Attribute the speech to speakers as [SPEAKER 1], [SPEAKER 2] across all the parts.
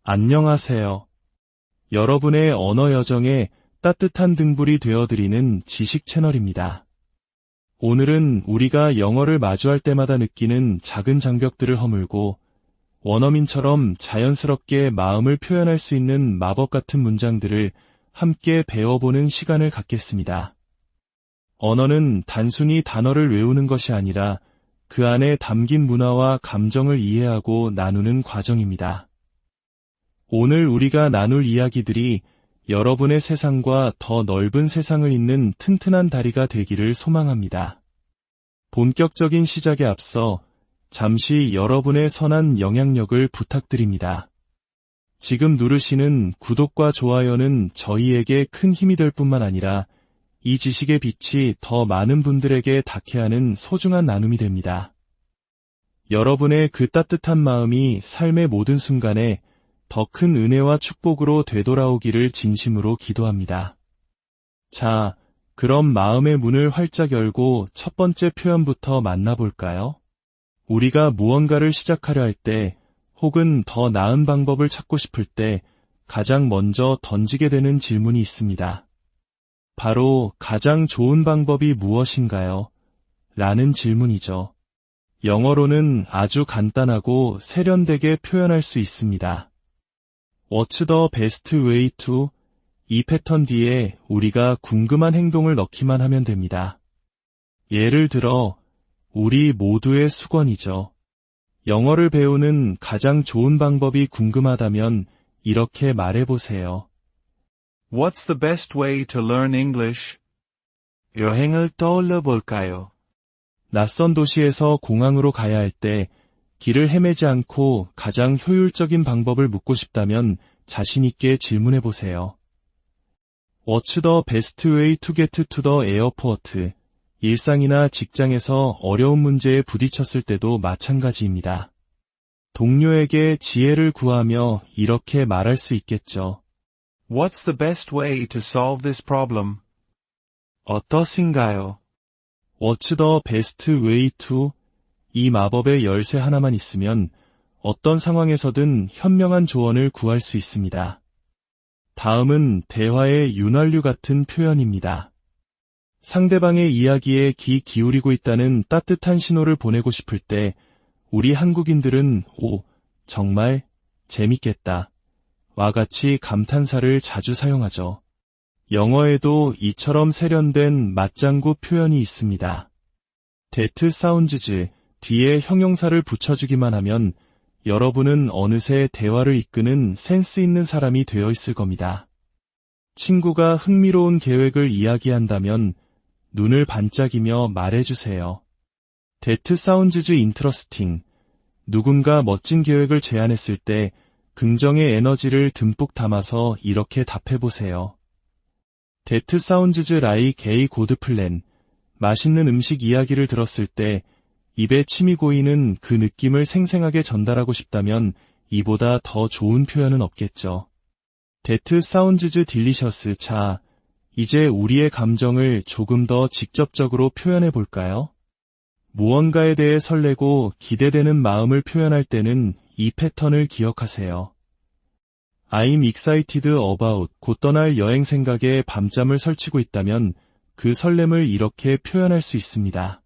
[SPEAKER 1] 안녕하세요. 여러분의 언어 여정에 따뜻한 등불이 되어드리는 지식 채널입니다. 오늘은 우리가 영어를 마주할 때마다 느끼는 작은 장벽들을 허물고 원어민처럼 자연스럽게 마음을 표현할 수 있는 마법 같은 문장들을 함께 배워보는 시간을 갖겠습니다. 언어는 단순히 단어를 외우는 것이 아니라 그 안에 담긴 문화와 감정을 이해하고 나누는 과정입니다. 오늘 우리가 나눌 이야기들이 여러분의 세상과 더 넓은 세상을 잇는 튼튼한 다리가 되기를 소망합니다. 본격적인 시작에 앞서 잠시 여러분의 선한 영향력을 부탁드립니다. 지금 누르시는 구독과 좋아요는 저희에게 큰 힘이 될 뿐만 아니라 이 지식의 빛이 더 많은 분들에게 닿게 하는 소중한 나눔이 됩니다. 여러분의 그 따뜻한 마음이 삶의 모든 순간에 더 큰 은혜와 축복으로 되돌아오기를 진심으로 기도합니다. 자, 그럼 마음의 문을 활짝 열고 첫 번째 표현부터 만나볼까요? 우리가 무언가를 시작하려 할 때, 혹은 더 나은 방법을 찾고 싶을 때 가장 먼저 던지게 되는 질문이 있습니다. 바로 가장 좋은 방법이 무엇인가요? 라는 질문이죠. 영어로는 아주 간단하고 세련되게 표현할 수 있습니다. What's the best way to? 이 패턴 뒤에 우리가 궁금한 행동을 넣기만 하면 됩니다. 예를 들어, 우리 모두의 수건이죠. 영어를 배우는 가장 좋은 방법이 궁금하다면 이렇게 말해보세요.
[SPEAKER 2] What's the best way to learn English?
[SPEAKER 1] 여행을 떠올려 볼까요? 낯선 도시에서 공항으로 가야 할 때 길을 헤매지 않고 가장 효율적인 방법을 묻고 싶다면 자신 있게 질문해 보세요. What's the best way to get to the airport? 일상이나 직장에서 어려운 문제에 부딪혔을 때도 마찬가지입니다. 동료에게 지혜를 구하며 이렇게 말할 수 있겠죠.
[SPEAKER 2] What's the best way to solve this problem?
[SPEAKER 1] 어떠신가요? What's the best way to? 이 마법의 열쇠 하나만 있으면 어떤 상황에서든 현명한 조언을 구할 수 있습니다. 다음은 대화의 윤활유 같은 표현입니다. 상대방의 이야기에 귀 기울이고 있다는 따뜻한 신호를 보내고 싶을 때 우리 한국인들은 오, 정말 재밌겠다 와 같이 감탄사를 자주 사용하죠. 영어에도 이처럼 세련된 맞장구 표현이 있습니다. That sounds 뒤에 형용사를 붙여주기만 하면 여러분은 어느새 대화를 이끄는 센스 있는 사람이 되어 있을 겁니다. 친구가 흥미로운 계획을 이야기한다면 눈을 반짝이며 말해주세요. That sounds interesting. 누군가 멋진 계획을 제안했을 때 긍정의 에너지를 듬뿍 담아서 이렇게 답해보세요. That sounds like a good plan. 맛있는 음식 이야기를 들었을 때 입에 침이 고이는 그 느낌을 생생하게 전달하고 싶다면 이보다 더 좋은 표현은 없겠죠. That sounds delicious. 자, 이제 우리의 감정을 조금 더 직접적으로 표현해 볼까요? 무언가에 대해 설레고 기대되는 마음을 표현할 때는 이 패턴을 기억하세요. I'm excited about 곧 떠날 여행 생각에 밤잠을 설치고 있다면 그 설렘을 이렇게 표현할 수 있습니다.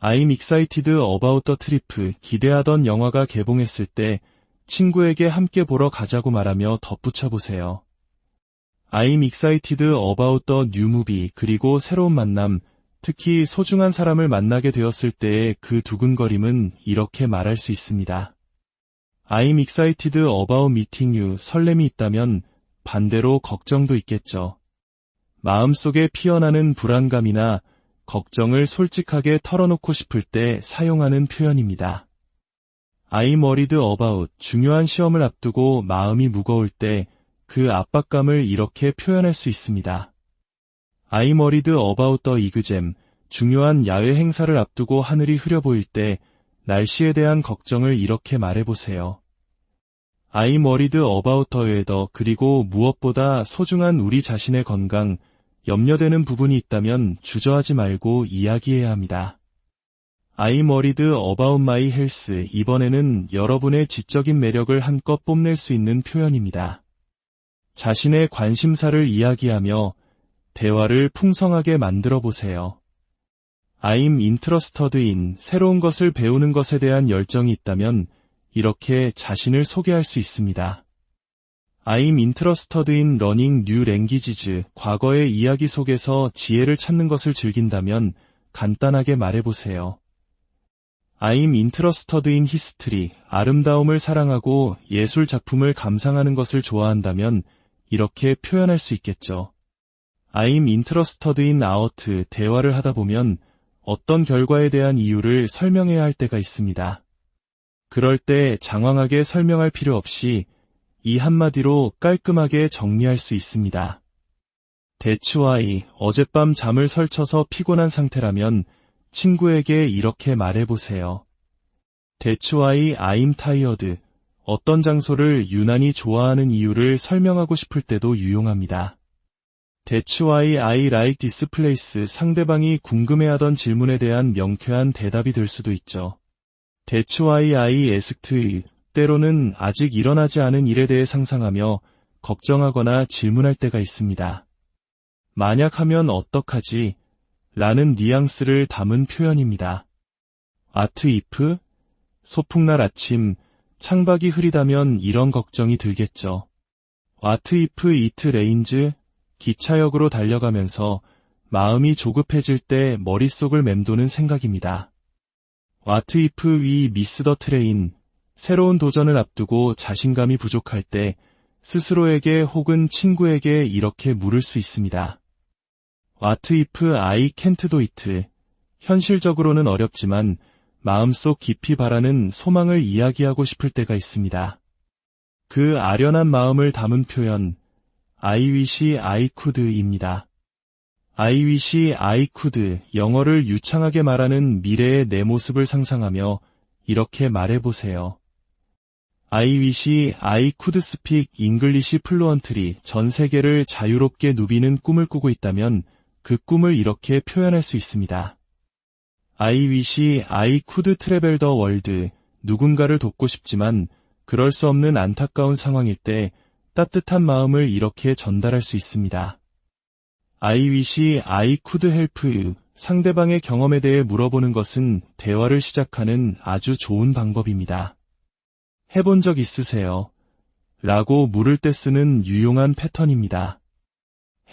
[SPEAKER 1] I'm excited about the trip. 기대하던 영화가 개봉했을 때 친구에게 함께 보러 가자고 말하며 덧붙여 보세요. I'm excited about the new movie. 그리고 새로운 만남, 특히 소중한 사람을 만나게 되었을 때의 그 두근거림은 이렇게 말할 수 있습니다. I'm excited about meeting you. 설렘이 있다면 반대로 걱정도 있겠죠. 마음속에 피어나는 불안감이나 걱정을 솔직하게 털어놓고 싶을 때 사용하는 표현입니다. I'm worried about 중요한 시험을 앞두고 마음이 무거울 때 그 압박감을 이렇게 표현할 수 있습니다. I'm worried about the exam 중요한 야외 행사를 앞두고 하늘이 흐려 보일 때 날씨에 대한 걱정을 이렇게 말해보세요. I'm worried about the weather 그리고 무엇보다 소중한 우리 자신의 건강, 염려되는 부분이 있다면 주저하지 말고 이야기해야 합니다. I'm worried about my health. 이번에는 여러분의 지적인 매력을 한껏 뽐낼 수 있는 표현입니다. 자신의 관심사를 이야기하며 대화를 풍성하게 만들어 보세요. I'm interested in. 새로운 것을 배우는 것에 대한 열정이 있다면 이렇게 자신을 소개할 수 있습니다. I'm interested in learning new languages. 과거의 이야기 속에서 지혜를 찾는 것을 즐긴다면 간단하게 말해보세요. I'm interested in history. 아름다움을 사랑하고 예술 작품을 감상하는 것을 좋아한다면 이렇게 표현할 수 있겠죠. I'm interested in art. 대화를 하다 보면 어떤 결과에 대한 이유를 설명해야 할 때가 있습니다. 그럴 때 장황하게 설명할 필요 없이 이 한마디로 깔끔하게 정리할 수 있습니다. That's why. 어젯밤 잠을 설쳐서 피곤한 상태라면 친구에게 이렇게 말해보세요. That's why I'm tired. 어떤 장소를 유난히 좋아하는 이유를 설명하고 싶을 때도 유용합니다. That's why I like this place. 상대방이 궁금해하던 질문에 대한 명쾌한 대답이 될 수도 있죠. That's why I asked. 때로는 아직 일어나지 않은 일에 대해 상상하며 걱정하거나 질문할 때가 있습니다. 만약 하면 어떡하지? 라는 뉘앙스를 담은 표현입니다. What if? 소풍날 아침, 창밖이 흐리다면 이런 걱정이 들겠죠. What if it rains? 기차역으로 달려가면서 마음이 조급해질 때 머릿속을 맴도는 생각입니다. What if we miss the train? 새로운 도전을 앞두고 자신감이 부족할 때 스스로에게 혹은 친구에게 이렇게 물을 수 있습니다. What if I can't do it? 현실적으로는 어렵지만 마음속 깊이 바라는 소망을 이야기하고 싶을 때가 있습니다. 그 아련한 마음을 담은 표현, I wish I could입니다. I wish I could. 영어를 유창하게 말하는 미래의 내 모습을 상상하며 이렇게 말해보세요. I wish I could speak English fluently. 전 세계를 자유롭게 누비는 꿈을 꾸고 있다면 그 꿈을 이렇게 표현할 수 있습니다. I wish I could travel the world. 누군가를 돕고 싶지만 그럴 수 없는 안타까운 상황일 때 따뜻한 마음을 이렇게 전달할 수 있습니다. I wish I could help you. 상대방의 경험에 대해 물어보는 것은 대화를 시작하는 아주 좋은 방법입니다. 해본 적 있으세요? 라고 물을 때 쓰는 유용한 패턴입니다.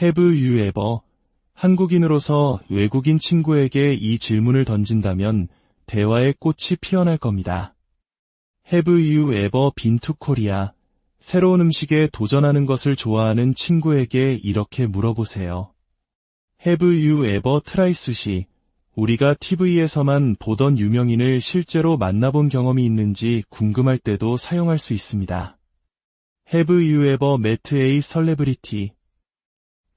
[SPEAKER 1] Have you ever? 한국인으로서 외국인 친구에게 이 질문을 던진다면 대화의 꽃이 피어날 겁니다. Have you ever been to Korea? 새로운 음식에 도전하는 것을 좋아하는 친구에게 이렇게 물어보세요. Have you ever tried sushi? 우리가 TV에서만 보던 유명인을 실제로 만나본 경험이 있는지 궁금할 때도 사용할 수 있습니다. Have you ever met a celebrity?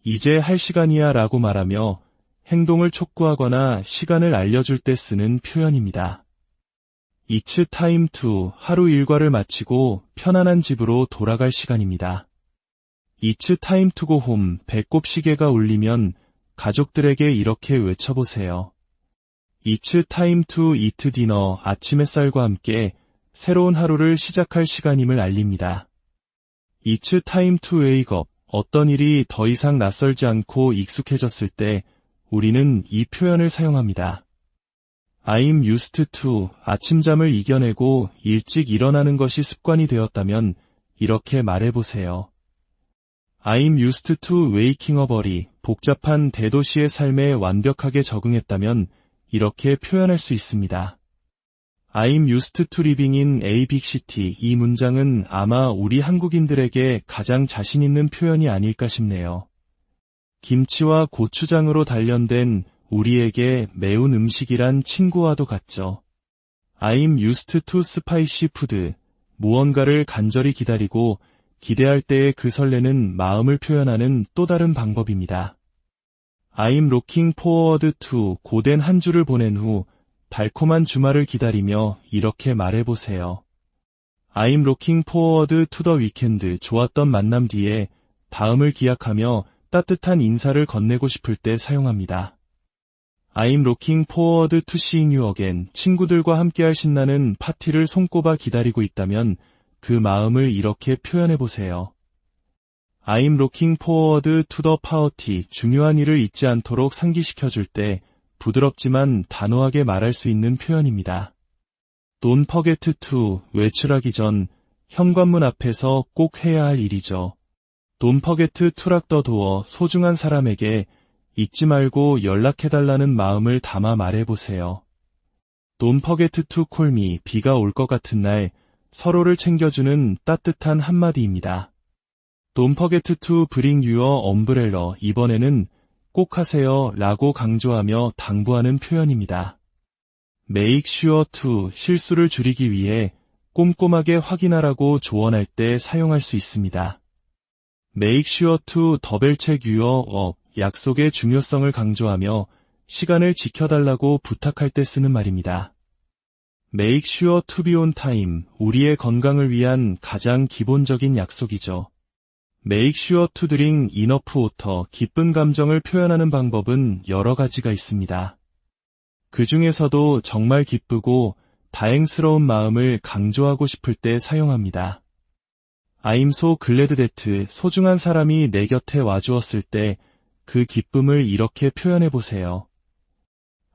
[SPEAKER 1] 이제 할 시간이야 라고 말하며 행동을 촉구하거나 시간을 알려줄 때 쓰는 표현입니다. It's time to. 하루 일과를 마치고 편안한 집으로 돌아갈 시간입니다. It's time to go home. 배꼽 시계가 울리면 가족들에게 이렇게 외쳐보세요. It's time to eat dinner. 아침 햇살과 함께 새로운 하루를 시작할 시간임을 알립니다. It's time to wake up. 어떤 일이 더 이상 낯설지 않고 익숙해졌을 때 우리는 이 표현을 사용합니다. I'm used to. 아침잠을 이겨내고 일찍 일어나는 것이 습관이 되었다면 이렇게 말해보세요. I'm used to waking up early. 복잡한 대도시의 삶에 완벽하게 적응했다면 이렇게 표현할 수 있습니다. I'm used to living in a big city. 이 문장은 아마 우리 한국인들에게 가장 자신 있는 표현이 아닐까 싶네요. 김치와 고추장으로 단련된 우리에게 매운 음식이란 친구와도 같죠. I'm used to spicy food. 무언가를 간절히 기다리고 기대할 때의 그 설레는 마음을 표현하는 또 다른 방법입니다. I'm looking forward to. 고된 한 주를 보낸 후 달콤한 주말을 기다리며 이렇게 말해보세요. I'm looking forward to the weekend. 좋았던 만남 뒤에 다음을 기약하며 따뜻한 인사를 건네고 싶을 때 사용합니다. I'm looking forward to seeing you again. 친구들과 함께할 신나는 파티를 손꼽아 기다리고 있다면 그 마음을 이렇게 표현해보세요. I'm looking forward to the party. 중요한 일을 잊지 않도록 상기시켜줄 때 부드럽지만 단호하게 말할 수 있는 표현입니다. Don't forget to. 외출하기 전 현관문 앞에서 꼭 해야 할 일이죠. Don't forget to lock the door. 소중한 사람에게 잊지 말고 연락해달라는 마음을 담아 말해보세요. Don't forget to call me. 비가 올 것 같은 날 서로를 챙겨주는 따뜻한 한마디입니다. Don't forget to bring your umbrella. 이번에는 꼭 하세요 라고 강조하며 당부하는 표현입니다. Make sure to. 실수를 줄이기 위해 꼼꼼하게 확인하라고 조언할 때 사용할 수 있습니다. Make sure to double check your work. 약속의 중요성을 강조하며 시간을 지켜달라고 부탁할 때 쓰는 말입니다. Make sure to be on time. 우리의 건강을 위한 가장 기본적인 약속이죠. Make sure to drink enough water. 기쁜 감정을 표현하는 방법은 여러 가지가 있습니다. 그 중에서도 정말 기쁘고 다행스러운 마음을 강조하고 싶을 때 사용합니다. I'm so glad that. 소중한 사람이 내 곁에 와주었을 때 그 기쁨을 이렇게 표현해보세요.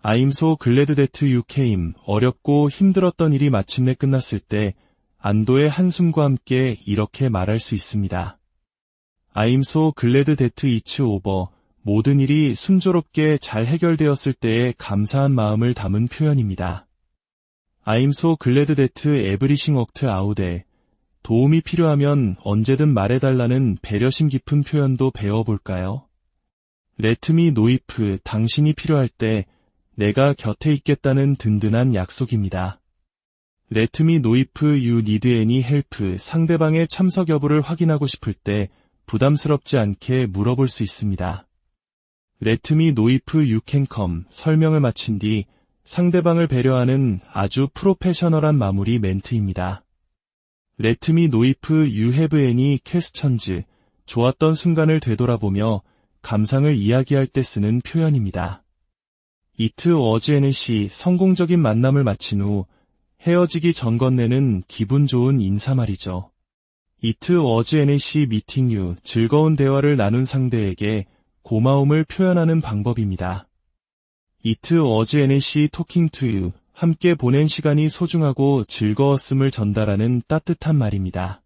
[SPEAKER 1] I'm so glad that you came. 어렵고 힘들었던 일이 마침내 끝났을 때 안도의 한숨과 함께 이렇게 말할 수 있습니다. I'm so glad that it's over. 모든 일이 순조롭게 잘 해결되었을 때의 감사한 마음을 담은 표현입니다. I'm so glad that everything worked out. 도움이 필요하면 언제든 말해달라는 배려심 깊은 표현도 배워볼까요? Let me know if. 당신이 필요할 때 내가 곁에 있겠다는 든든한 약속입니다. Let me know if you need any help. 상대방의 참석 여부를 확인하고 싶을 때 부담스럽지 않게 물어볼 수 있습니다. Let me know if you can come. 설명을 마친 뒤 상대방을 배려하는 아주 프로페셔널한 마무리 멘트입니다. Let me know if you have any questions. 좋았던 순간을 되돌아보며 감상을 이야기할 때 쓰는 표현입니다. It was NC. 성공적인 만남을 마친 후 헤어지기 전 건네는 기분 좋은 인사말이죠. It was NC meeting you. 즐거운 대화를 나눈 상대에게 고마움을 표현하는 방법입니다. It was NC talking to you. 함께 보낸 시간이 소중하고 즐거웠음을 전달하는 따뜻한 말입니다.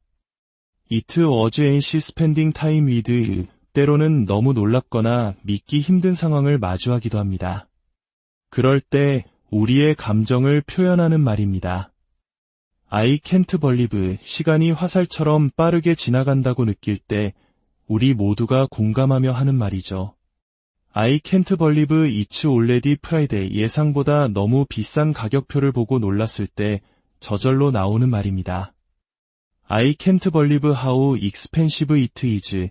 [SPEAKER 1] It was NC spending time with you. 때로는 너무 놀랍거나 믿기 힘든 상황을 마주하기도 합니다. 그럴 때 우리의 감정을 표현하는 말입니다. I can't believe. 시간이 화살처럼 빠르게 지나간다고 느낄 때 우리 모두가 공감하며 하는 말이죠. I can't believe it's already Friday. 예상보다 너무 비싼 가격표를 보고 놀랐을 때 저절로 나오는 말입니다. I can't believe how expensive it is.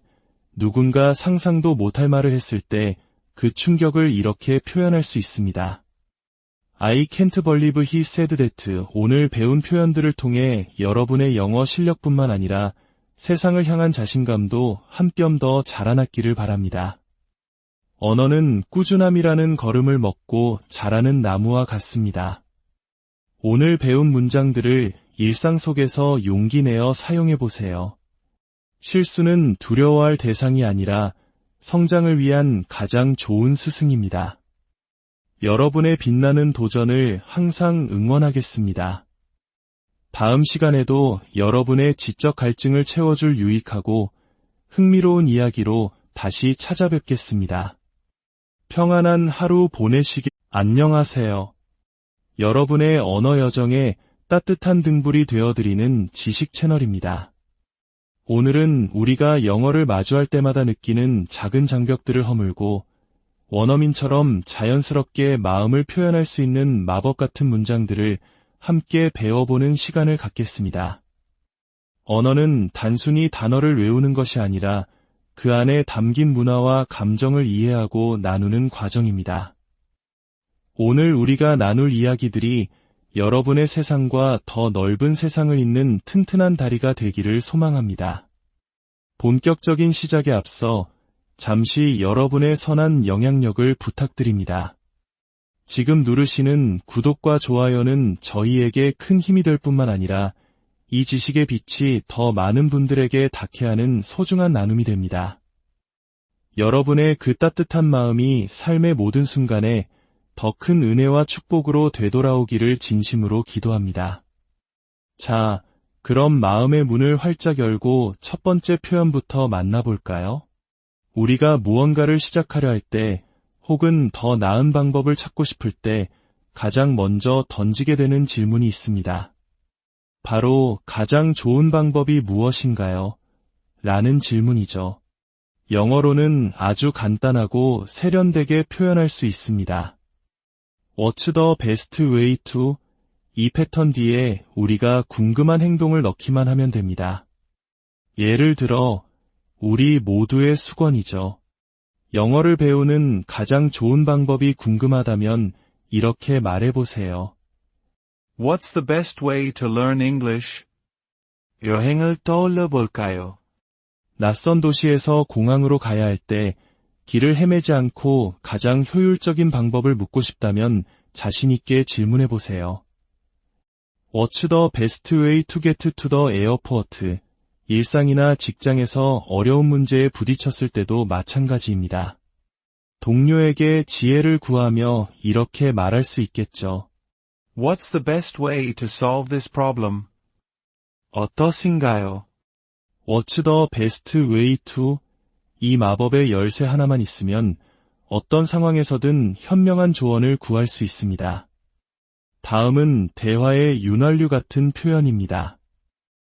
[SPEAKER 1] 누군가 상상도 못할 말을 했을 때 그 충격을 이렇게 표현할 수 있습니다. I can't believe he said that. 오늘 배운 표현들을 통해 여러분의 영어 실력뿐만 아니라 세상을 향한 자신감도 한 뼘 더 자라났기를 바랍니다. 언어는 꾸준함이라는 걸음을 먹고 자라는 나무와 같습니다. 오늘 배운 문장들을 일상 속에서 용기 내어 사용해 보세요. 실수는 두려워할 대상이 아니라 성장을 위한 가장 좋은 스승입니다. 여러분의 빛나는 도전을 항상 응원하겠습니다. 다음 시간에도 여러분의 지적 갈증을 채워줄 유익하고 흥미로운 이야기로 다시 찾아뵙겠습니다. 평안한 하루 보내시길. 안녕하세요. 여러분의 언어 여정에 따뜻한 등불이 되어드리는 지식 채널입니다. 오늘은 우리가 영어를 마주할 때마다 느끼는 작은 장벽들을 허물고 원어민처럼 자연스럽게 마음을 표현할 수 있는 마법 같은 문장들을 함께 배워보는 시간을 갖겠습니다. 언어는 단순히 단어를 외우는 것이 아니라 그 안에 담긴 문화와 감정을 이해하고 나누는 과정입니다. 오늘 우리가 나눌 이야기들이 여러분의 세상과 더 넓은 세상을 잇는 튼튼한 다리가 되기를 소망합니다. 본격적인 시작에 앞서 잠시 여러분의 선한 영향력을 부탁드립니다. 지금 누르시는 구독과 좋아요는 저희에게 큰 힘이 될 뿐만 아니라 이 지식의 빛이 더 많은 분들에게 닿게 하는 소중한 나눔이 됩니다. 여러분의 그 따뜻한 마음이 삶의 모든 순간에 더 큰 은혜와 축복으로 되돌아오기를 진심으로 기도합니다. 자, 그럼 마음의 문을 활짝 열고 첫 번째 표현부터 만나볼까요? 우리가 무언가를 시작하려 할 때, 혹은 더 나은 방법을 찾고 싶을 때 가장 먼저 던지게 되는 질문이 있습니다. 바로 가장 좋은 방법이 무엇인가요? 라는 질문이죠. 영어로는 아주 간단하고 세련되게 표현할 수 있습니다. What's the best way to? 이 패턴 뒤에 우리가 궁금한 행동을 넣기만 하면 됩니다. 예를 들어, 우리 모두의 수건이죠. 영어를 배우는 가장 좋은 방법이 궁금하다면 이렇게 말해보세요.
[SPEAKER 2] What's the best way to learn English? 여행을 떠올려 볼까요?
[SPEAKER 1] 낯선 도시에서 공항으로 가야 할 때 길을 헤매지 않고 가장 효율적인 방법을 묻고 싶다면 자신 있게 질문해 보세요. What's the best way to get to the airport? 일상이나 직장에서 어려운 문제에 부딪혔을 때도 마찬가지입니다. 동료에게 지혜를 구하며 이렇게 말할 수 있겠죠.
[SPEAKER 2] What's the best way to solve this problem? 어떠신가요?
[SPEAKER 1] What's the best way to? 이 마법의 열쇠 하나만 있으면 어떤 상황에서든 현명한 조언을 구할 수 있습니다. 다음은 대화의 윤활유 같은 표현입니다.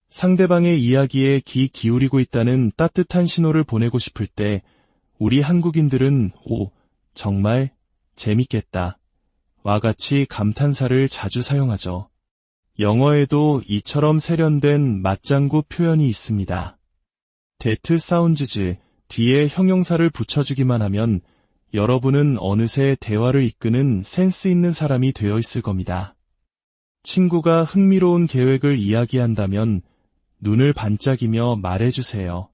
[SPEAKER 1] 상대방의 이야기에 귀 기울이고 있다는 따뜻한 신호를 보내고 싶을 때 우리 한국인들은 오, 정말 재밌겠다 와 같이 감탄사를 자주 사용하죠. 영어에도 이처럼 세련된 맞장구 표현이 있습니다. That sounds 뒤에 형용사를 붙여주기만 하면 여러분은 어느새 대화를 이끄는 센스 있는 사람이 되어 있을 겁니다. 친구가 흥미로운 계획을 이야기한다면 눈을 반짝이며 말해주세요.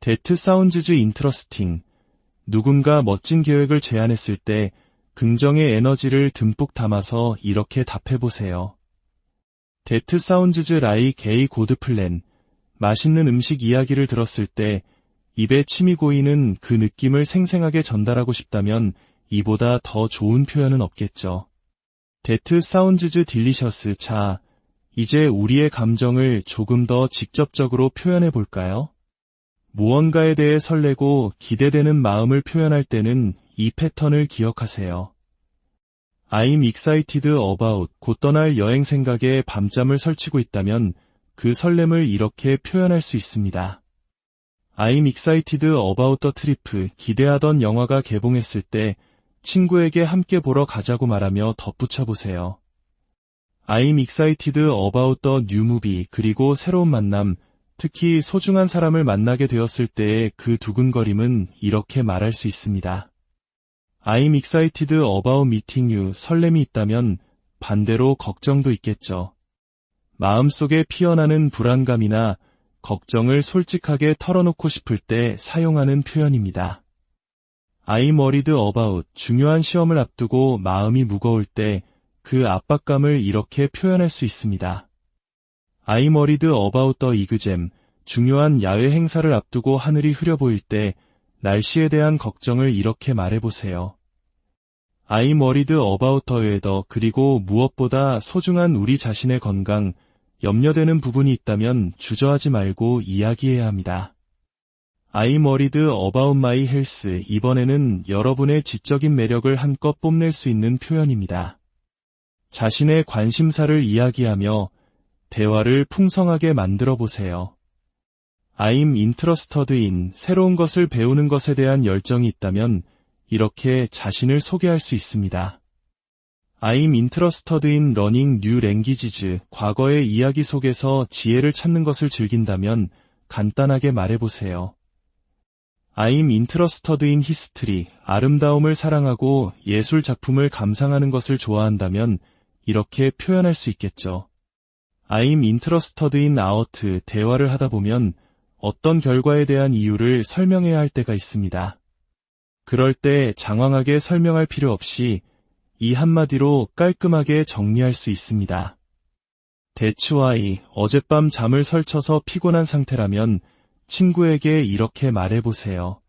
[SPEAKER 1] That sounds interesting. 누군가 멋진 계획을 제안했을 때 긍정의 에너지를 듬뿍 담아서 이렇게 답해보세요. That sounds like a good plan. 맛있는 음식 이야기를 들었을 때 입에 침이 고이는 그 느낌을 생생하게 전달하고 싶다면 이보다 더 좋은 표현은 없겠죠. That sounds delicious. 자, 이제 우리의 감정을 조금 더 직접적으로 표현해 볼까요? 무언가에 대해 설레고 기대되는 마음을 표현할 때는 이 패턴을 기억하세요. I'm excited about 곧 떠날 여행 생각에 밤잠을 설치고 있다면 그 설렘을 이렇게 표현할 수 있습니다. I'm excited about the trip 기대하던 영화가 개봉했을 때 친구에게 함께 보러 가자고 말하며 덧붙여 보세요. I'm excited about the new movie 그리고 새로운 만남, 특히 소중한 사람을 만나게 되었을 때의 그 두근거림은 이렇게 말할 수 있습니다. I'm excited about meeting you 설렘이 있다면 반대로 걱정도 있겠죠. 마음속에 피어나는 불안감이나 걱정을 솔직하게 털어놓고 싶을 때 사용하는 표현입니다. I'm worried about 중요한 시험을 앞두고 마음이 무거울 때 그 압박감을 이렇게 표현할 수 있습니다. I'm worried about the exam 중요한 야외 행사를 앞두고 하늘이 흐려 보일 때 날씨에 대한 걱정을 이렇게 말해보세요. I'm worried about the weather 그리고 무엇보다 소중한 우리 자신의 건강, 염려되는 부분이 있다면 주저하지 말고 이야기해야 합니다. I'm worried about my health 이번에는 여러분의 지적인 매력을 한껏 뽐낼 수 있는 표현입니다. 자신의 관심사를 이야기하며 대화를 풍성하게 만들어 보세요. I'm interested in 새로운 것을 배우는 것에 대한 열정이 있다면 이렇게 자신을 소개할 수 있습니다. I'm interested in learning new languages 과거의 이야기 속에서 지혜를 찾는 것을 즐긴다면 간단하게 말해보세요. I'm interested in history 아름다움을 사랑하고 예술 작품을 감상하는 것을 좋아한다면 이렇게 표현할 수 있겠죠. I'm interested in art 대화를 하다 보면 어떤 결과에 대한 이유를 설명해야 할 때가 있습니다. 그럴 때 장황하게 설명할 필요 없이 이 한마디로 깔끔하게 정리할 수 있습니다. That's why 어젯밤 잠을 설쳐서 피곤한 상태라면 친구에게 이렇게 말해보세요.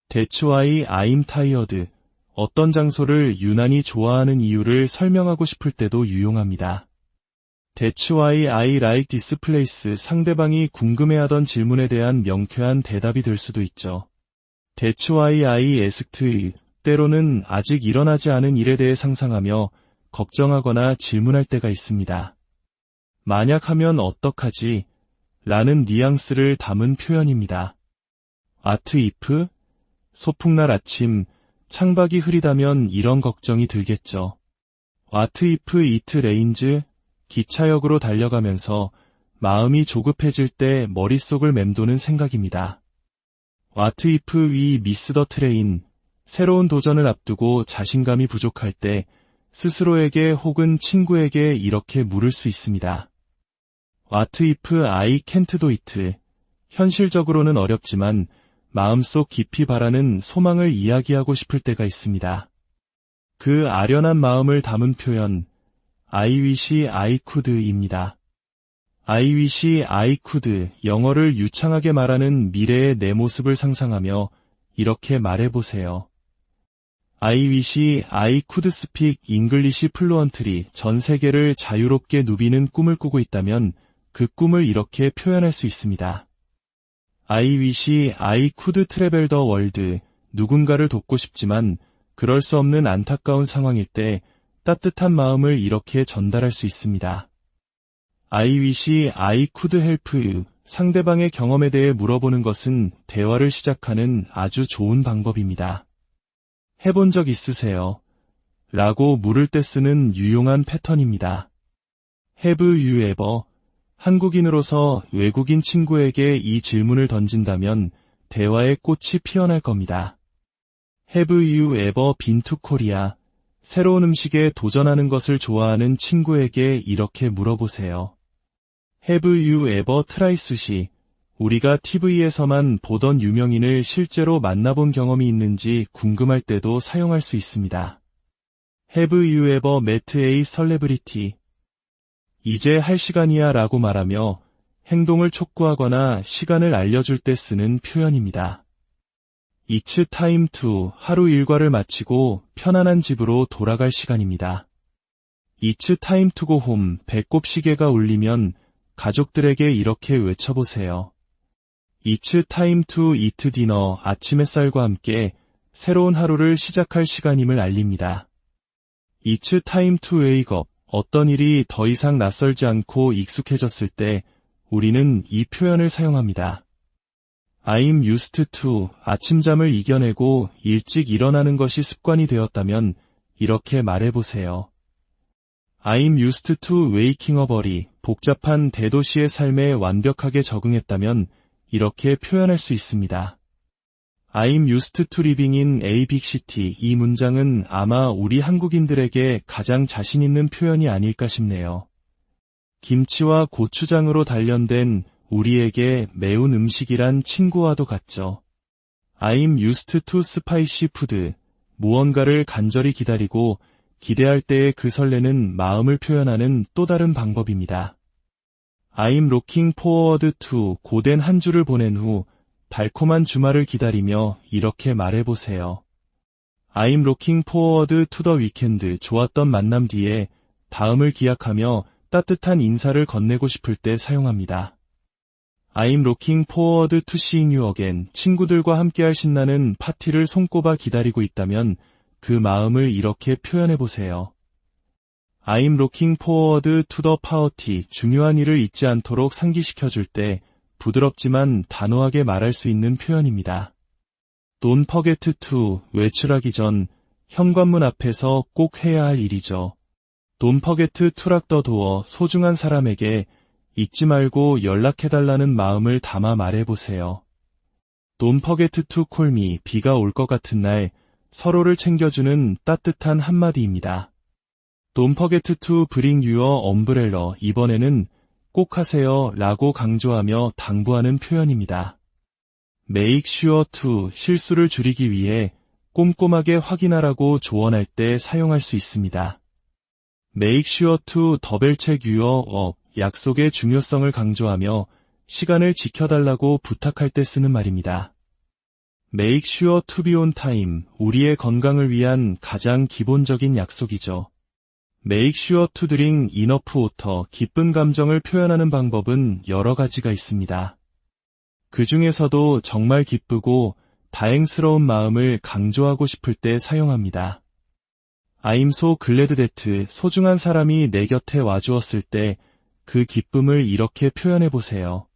[SPEAKER 1] That's why I'm tired. 어떤 장소를 유난히 좋아하는 이유를 설명하고 싶을 때도 유용합니다. That's why I like this place. 상대방이 궁금해하던 질문에 대한 명쾌한 대답이 될 수도 있죠. That's why I asked. 때로는 아직 일어나지 않은 일에 대해 상상하며 걱정하거나 질문할 때가 있습니다. 만약 하면 어떡하지? 라는 뉘앙스를 담은 표현입니다. What if? 소풍날 아침, 창밖이 흐리다면 이런 걱정이 들겠죠. What if it rains? 기차역으로 달려가면서 마음이 조급해질 때 머릿속을 맴도는 생각입니다. What if we miss the train? 새로운 도전을 앞두고 자신감이 부족할 때 스스로에게 혹은 친구에게 이렇게 물을 수 있습니다. What if I can't do it? 현실적으로는 어렵지만 마음속 깊이 바라는 소망을 이야기하고 싶을 때가 있습니다. 그 아련한 마음을 담은 표현, I wish I could입니다. I wish I could, 영어를 유창하게 말하는 미래의 내 모습을 상상하며 이렇게 말해보세요. I wish I could speak English fluently. 전 세계를 자유롭게 누비는 꿈을 꾸고 있다면 그 꿈을 이렇게 표현할 수 있습니다. I wish I could travel the world. 누군가를 돕고 싶지만 그럴 수 없는 안타까운 상황일 때 따뜻한 마음을 이렇게 전달할 수 있습니다. I wish I could help you. 상대방의 경험에 대해 물어보는 것은 대화를 시작하는 아주 좋은 방법입니다. 해본 적 있으세요? 라고 물을 때 쓰는 유용한 패턴입니다. Have you ever? 한국인으로서 외국인 친구에게 이 질문을 던진다면 대화의 꽃이 피어날 겁니다. Have you ever been to Korea? 새로운 음식에 도전하는 것을 좋아하는 친구에게 이렇게 물어보세요. Have you ever tried sushi? 우리가 TV에서만 보던 유명인을 실제로 만나본 경험이 있는지 궁금할 때도 사용할 수 있습니다. Have you ever met a celebrity? 이제 할 시간이야 라고 말하며 행동을 촉구하거나 시간을 알려줄 때 쓰는 표현입니다. It's time to, 하루 일과를 마치고 편안한 집으로 돌아갈 시간입니다. It's time to go home, 배꼽 시계가 울리면 가족들에게 이렇게 외쳐보세요. It's time to eat dinner, 아침 햇살과 함께 새로운 하루를 시작할 시간임을 알립니다. It's time to wake up, 어떤 일이 더 이상 낯설지 않고 익숙해졌을 때 우리는 이 표현을 사용합니다. I'm used to, 아침잠을 이겨내고 일찍 일어나는 것이 습관이 되었다면 이렇게 말해보세요. I'm used to waking up early, 복잡한 대도시의 삶에 완벽하게 적응했다면 이렇게 표현할 수 있습니다. I'm used to living in a big city. 이 문장은 아마 우리 한국인들에게 가장 자신 있는 표현이 아닐까 싶네요. 김치와 고추장으로 단련된 우리에게 매운 음식이란 친구와도 같죠. I'm used to spicy food. 무언가를 간절히 기다리고 기대할 때의 그 설레는 마음을 표현하는 또 다른 방법입니다. I'm looking forward to, 고된 한 주를 보낸 후 달콤한 주말을 기다리며 이렇게 말해보세요. I'm looking forward to the weekend. 좋았던 만남 뒤에 다음을 기약하며 따뜻한 인사를 건네고 싶을 때 사용합니다. I'm looking forward to seeing you again. 친구들과 함께할 신나는 파티를 손꼽아 기다리고 있다면 그 마음을 이렇게 표현해보세요. I'm looking forward to the party. 중요한 일을 잊지 않도록 상기시켜줄 때 부드럽지만 단호하게 말할 수 있는 표현입니다. Don't forget to, 외출하기 전 현관문 앞에서 꼭 해야 할 일이죠. Don't forget to lock the door. 소중한 사람에게 잊지 말고 연락해달라는 마음을 담아 말해보세요. Don't forget to call me. 비가 올 것 같은 날 서로를 챙겨주는 따뜻한 한마디입니다. Don't forget to bring your umbrella. 이번에는 꼭 하세요 라고 강조하며 당부하는 표현입니다. Make sure to, 실수를 줄이기 위해 꼼꼼하게 확인하라고 조언할 때 사용할 수 있습니다. Make sure to double check your work, 약속의 중요성을 강조하며 시간을 지켜달라고 부탁할 때 쓰는 말입니다. Make sure to be on time, 우리의 건강을 위한 가장 기본적인 약속이죠. Make sure to drink enough water, 기쁜 감정을 표현하는 방법은 여러 가지가 있습니다. 그 중에서도 정말 기쁘고 다행스러운 마음을 강조하고 싶을 때 사용합니다. I'm so glad that, 소중한 사람이 내 곁에 와주었을 때 그 기쁨을 이렇게 표현해보세요.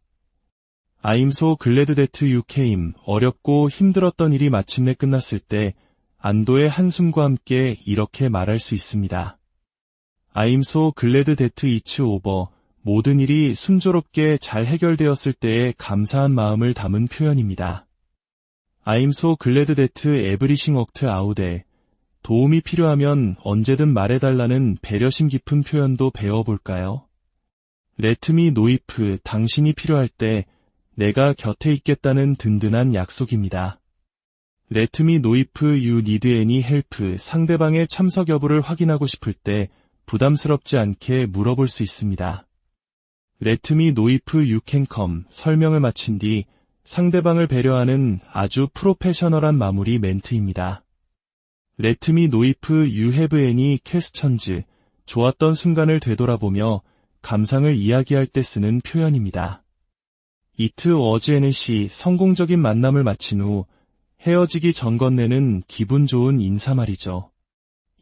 [SPEAKER 1] I'm so glad that you came, 어렵고 힘들었던 일이 마침내 끝났을 때 안도의 한숨과 함께 이렇게 말할 수 있습니다. I'm so glad that it's over, 모든 일이 순조롭게 잘 해결되었을 때의 감사한 마음을 담은 표현입니다. I'm so glad that everything worked out well, 도움이 필요하면 언제든 말해달라는 배려심 깊은 표현도 배워볼까요? Let me know if, 당신이 필요할 때 내가 곁에 있겠다는 든든한 약속입니다. Let me know if you need any help, 상대방의 참석 여부를 확인하고 싶을 때 부담스럽지 않게 물어볼 수 있습니다. Let me know if you can come, 설명을 마친 뒤 상대방을 배려하는 아주 프로페셔널한 마무리 멘트입니다. Let me know if you have any questions, 좋았던 순간을 되돌아보며 감상을 이야기할 때 쓰는 표현입니다. It was NC, 성공적인 만남을 마친 후 헤어지기 전 건네는 기분 좋은 인사말이죠.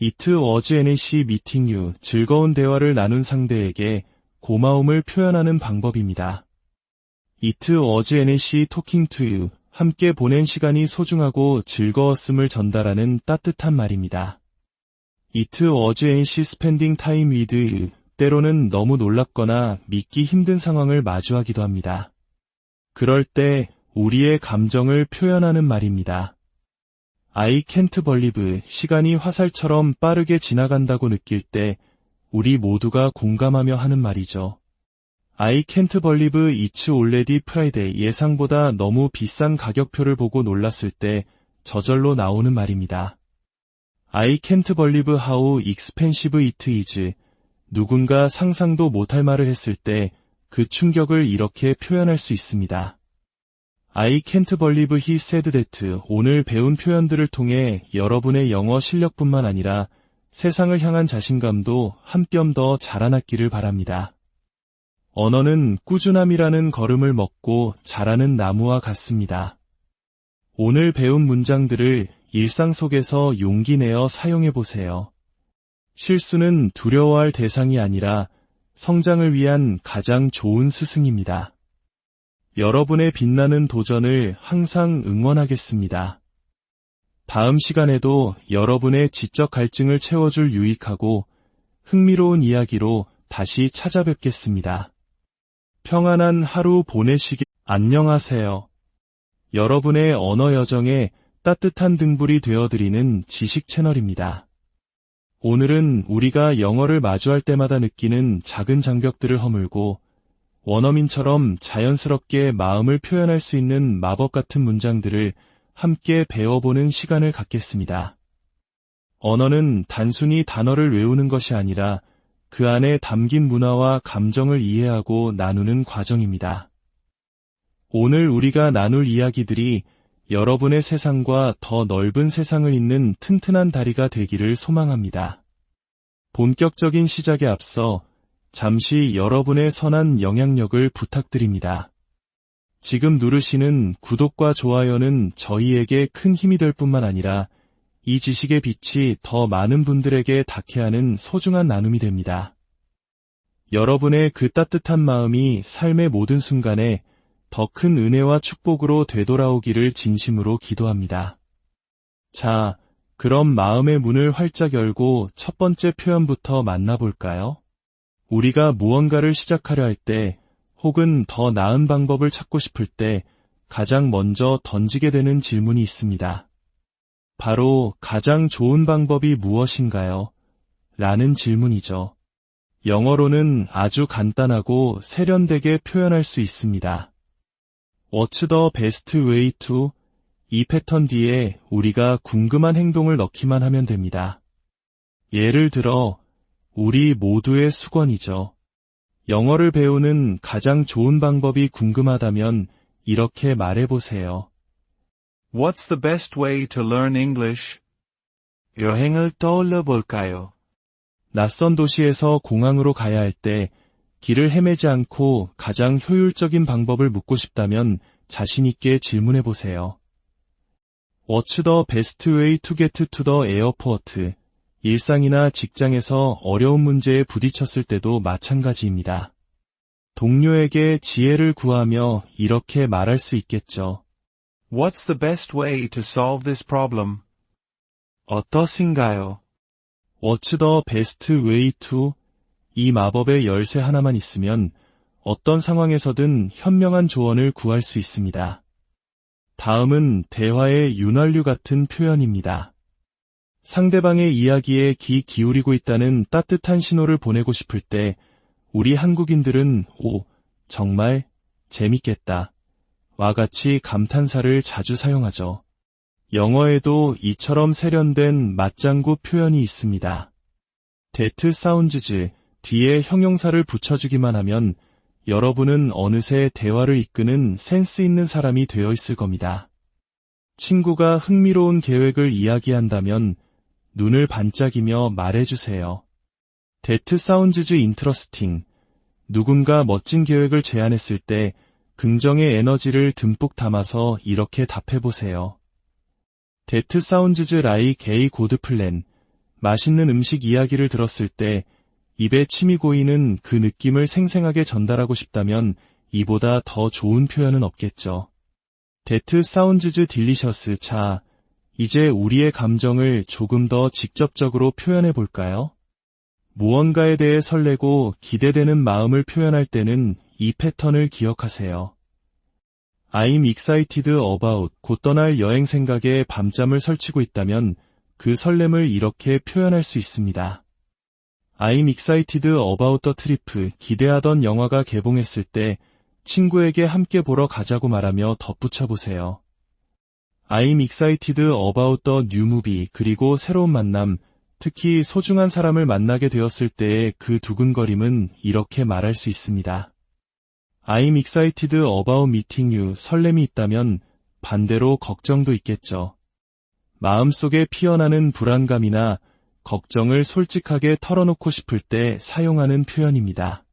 [SPEAKER 1] It was NC meeting you, 즐거운 대화를 나눈 상대에게 고마움을 표현하는 방법입니다. It was NC talking to you, 함께 보낸 시간이 소중하고 즐거웠음을 전달하는 따뜻한 말입니다. It was NC spending time with you, 때로는 너무 놀랍거나 믿기 힘든 상황을 마주하기도 합니다. 그럴 때 우리의 감정을 표현하는 말입니다. I can't believe, 시간이 화살처럼 빠르게 지나간다고 느낄 때 우리 모두가 공감하며 하는 말이죠. I can't believe it's already Friday, 예상보다 너무 비싼 가격표를 보고 놀랐을 때 저절로 나오는 말입니다. I can't believe how expensive it is, 누군가 상상도 못할 말을 했을 때 그 충격을 이렇게 표현할 수 있습니다. I can't believe he said that, 오늘 배운 표현들을 통해 여러분의 영어 실력뿐만 아니라 세상을 향한 자신감도 한 뼘 더 자라났기를 바랍니다. 언어는 꾸준함이라는 걸음을 먹고 자라는 나무와 같습니다. 오늘 배운 문장들을 일상 속에서 용기 내어 사용해보세요. 실수는 두려워할 대상이 아니라 성장을 위한 가장 좋은 스승입니다. 여러분의 빛나는 도전을 항상 응원하겠습니다. 다음 시간에도 여러분의 지적 갈증을 채워줄 유익하고 흥미로운 이야기로 다시 찾아뵙겠습니다. 평안한 하루 보내시길 안녕하세요. 여러분의 언어 여정에 따뜻한 등불이 되어드리는 지식 채널입니다. 오늘은 우리가 영어를 마주할 때마다 느끼는 작은 장벽들을 허물고 원어민처럼 자연스럽게 마음을 표현할 수 있는 마법 같은 문장들을 함께 배워보는 시간을 갖겠습니다. 언어는 단순히 단어를 외우는 것이 아니라 그 안에 담긴 문화와 감정을 이해하고 나누는 과정입니다. 오늘 우리가 나눌 이야기들이 여러분의 세상과 더 넓은 세상을 잇는 튼튼한 다리가 되기를 소망합니다. 본격적인 시작에 앞서 잠시 여러분의 선한 영향력을 부탁드립니다. 지금 누르시는 구독과 좋아요는 저희에게 큰 힘이 될 뿐만 아니라 이 지식의 빛이 더 많은 분들에게 닿게 하는 소중한 나눔이 됩니다. 여러분의 그 따뜻한 마음이 삶의 모든 순간에 더 큰 은혜와 축복으로 되돌아오기를 진심으로 기도합니다. 자, 그럼 마음의 문을 활짝 열고 첫 번째 표현부터 만나볼까요? 우리가 무언가를 시작하려 할 때, 혹은 더 나은 방법을 찾고 싶을 때 가장 먼저 던지게 되는 질문이 있습니다. 바로 가장 좋은 방법이 무엇인가요? 라는 질문이죠. 영어로는 아주 간단하고 세련되게 표현할 수 있습니다. What's the best way to? 이 패턴 뒤에 우리가 궁금한 행동을 넣기만 하면 됩니다. 예를 들어, 우리 모두의 수건이죠. 영어를 배우는 가장 좋은 방법이 궁금하다면 이렇게 말해보세요.
[SPEAKER 2] What's the best way to learn English? 여행을 떠올려 볼까요?
[SPEAKER 1] 낯선 도시에서 공항으로 가야 할 때 길을 헤매지 않고 가장 효율적인 방법을 묻고 싶다면 자신 있게 질문해 보세요. What's the best way to get to the airport? 일상이나 직장에서 어려운 문제에 부딪혔을 때도 마찬가지입니다. 동료에게 지혜를 구하며 이렇게 말할 수 있겠죠.
[SPEAKER 2] What's the best way to solve this problem? 어떠신가요?
[SPEAKER 1] What's the best way to? 이 마법의 열쇠 하나만 있으면 어떤 상황에서든 현명한 조언을 구할 수 있습니다. 다음은 대화의 윤활유 같은 표현입니다. 상대방의 이야기에 귀 기울이고 있다는 따뜻한 신호를 보내고 싶을 때 우리 한국인들은 오, 정말 재밌겠다 와 같이 감탄사를 자주 사용하죠. 영어에도 이처럼 세련된 맞장구 표현이 있습니다. That sounds 뒤에 형용사를 붙여주기만 하면 여러분은 어느새 대화를 이끄는 센스 있는 사람이 되어 있을 겁니다. 친구가 흥미로운 계획을 이야기한다면 눈을 반짝이며 말해주세요. That sounds interesting. 누군가 멋진 계획을 제안했을 때 긍정의 에너지를 듬뿍 담아서 이렇게 답해보세요. That sounds like a good plan. 맛있는 음식 이야기를 들었을 때 입에 침이 고이는 그 느낌을 생생하게 전달하고 싶다면 이보다 더 좋은 표현은 없겠죠. That sounds delicious. 자, 이제 우리의 감정을 조금 더 직접적으로 표현해 볼까요? 무언가에 대해 설레고 기대되는 마음을 표현할 때는 이 패턴을 기억하세요. I'm excited about 곧 떠날 여행 생각에 밤잠을 설치고 있다면 그 설렘을 이렇게 표현할 수 있습니다. I'm excited about the trip. 기대하던 영화가 개봉했을 때 친구에게 함께 보러 가자고 말하며 덧붙여 보세요. I'm excited about the new movie. 그리고 새로운 만남, 특히 소중한 사람을 만나게 되었을 때의 그 두근거림은 이렇게 말할 수 있습니다. I'm excited about meeting you. 설렘이 있다면 반대로 걱정도 있겠죠. 마음속에 피어나는 불안감이나 걱정을 솔직하게 털어놓고 싶을 때 사용하는 표현입니다.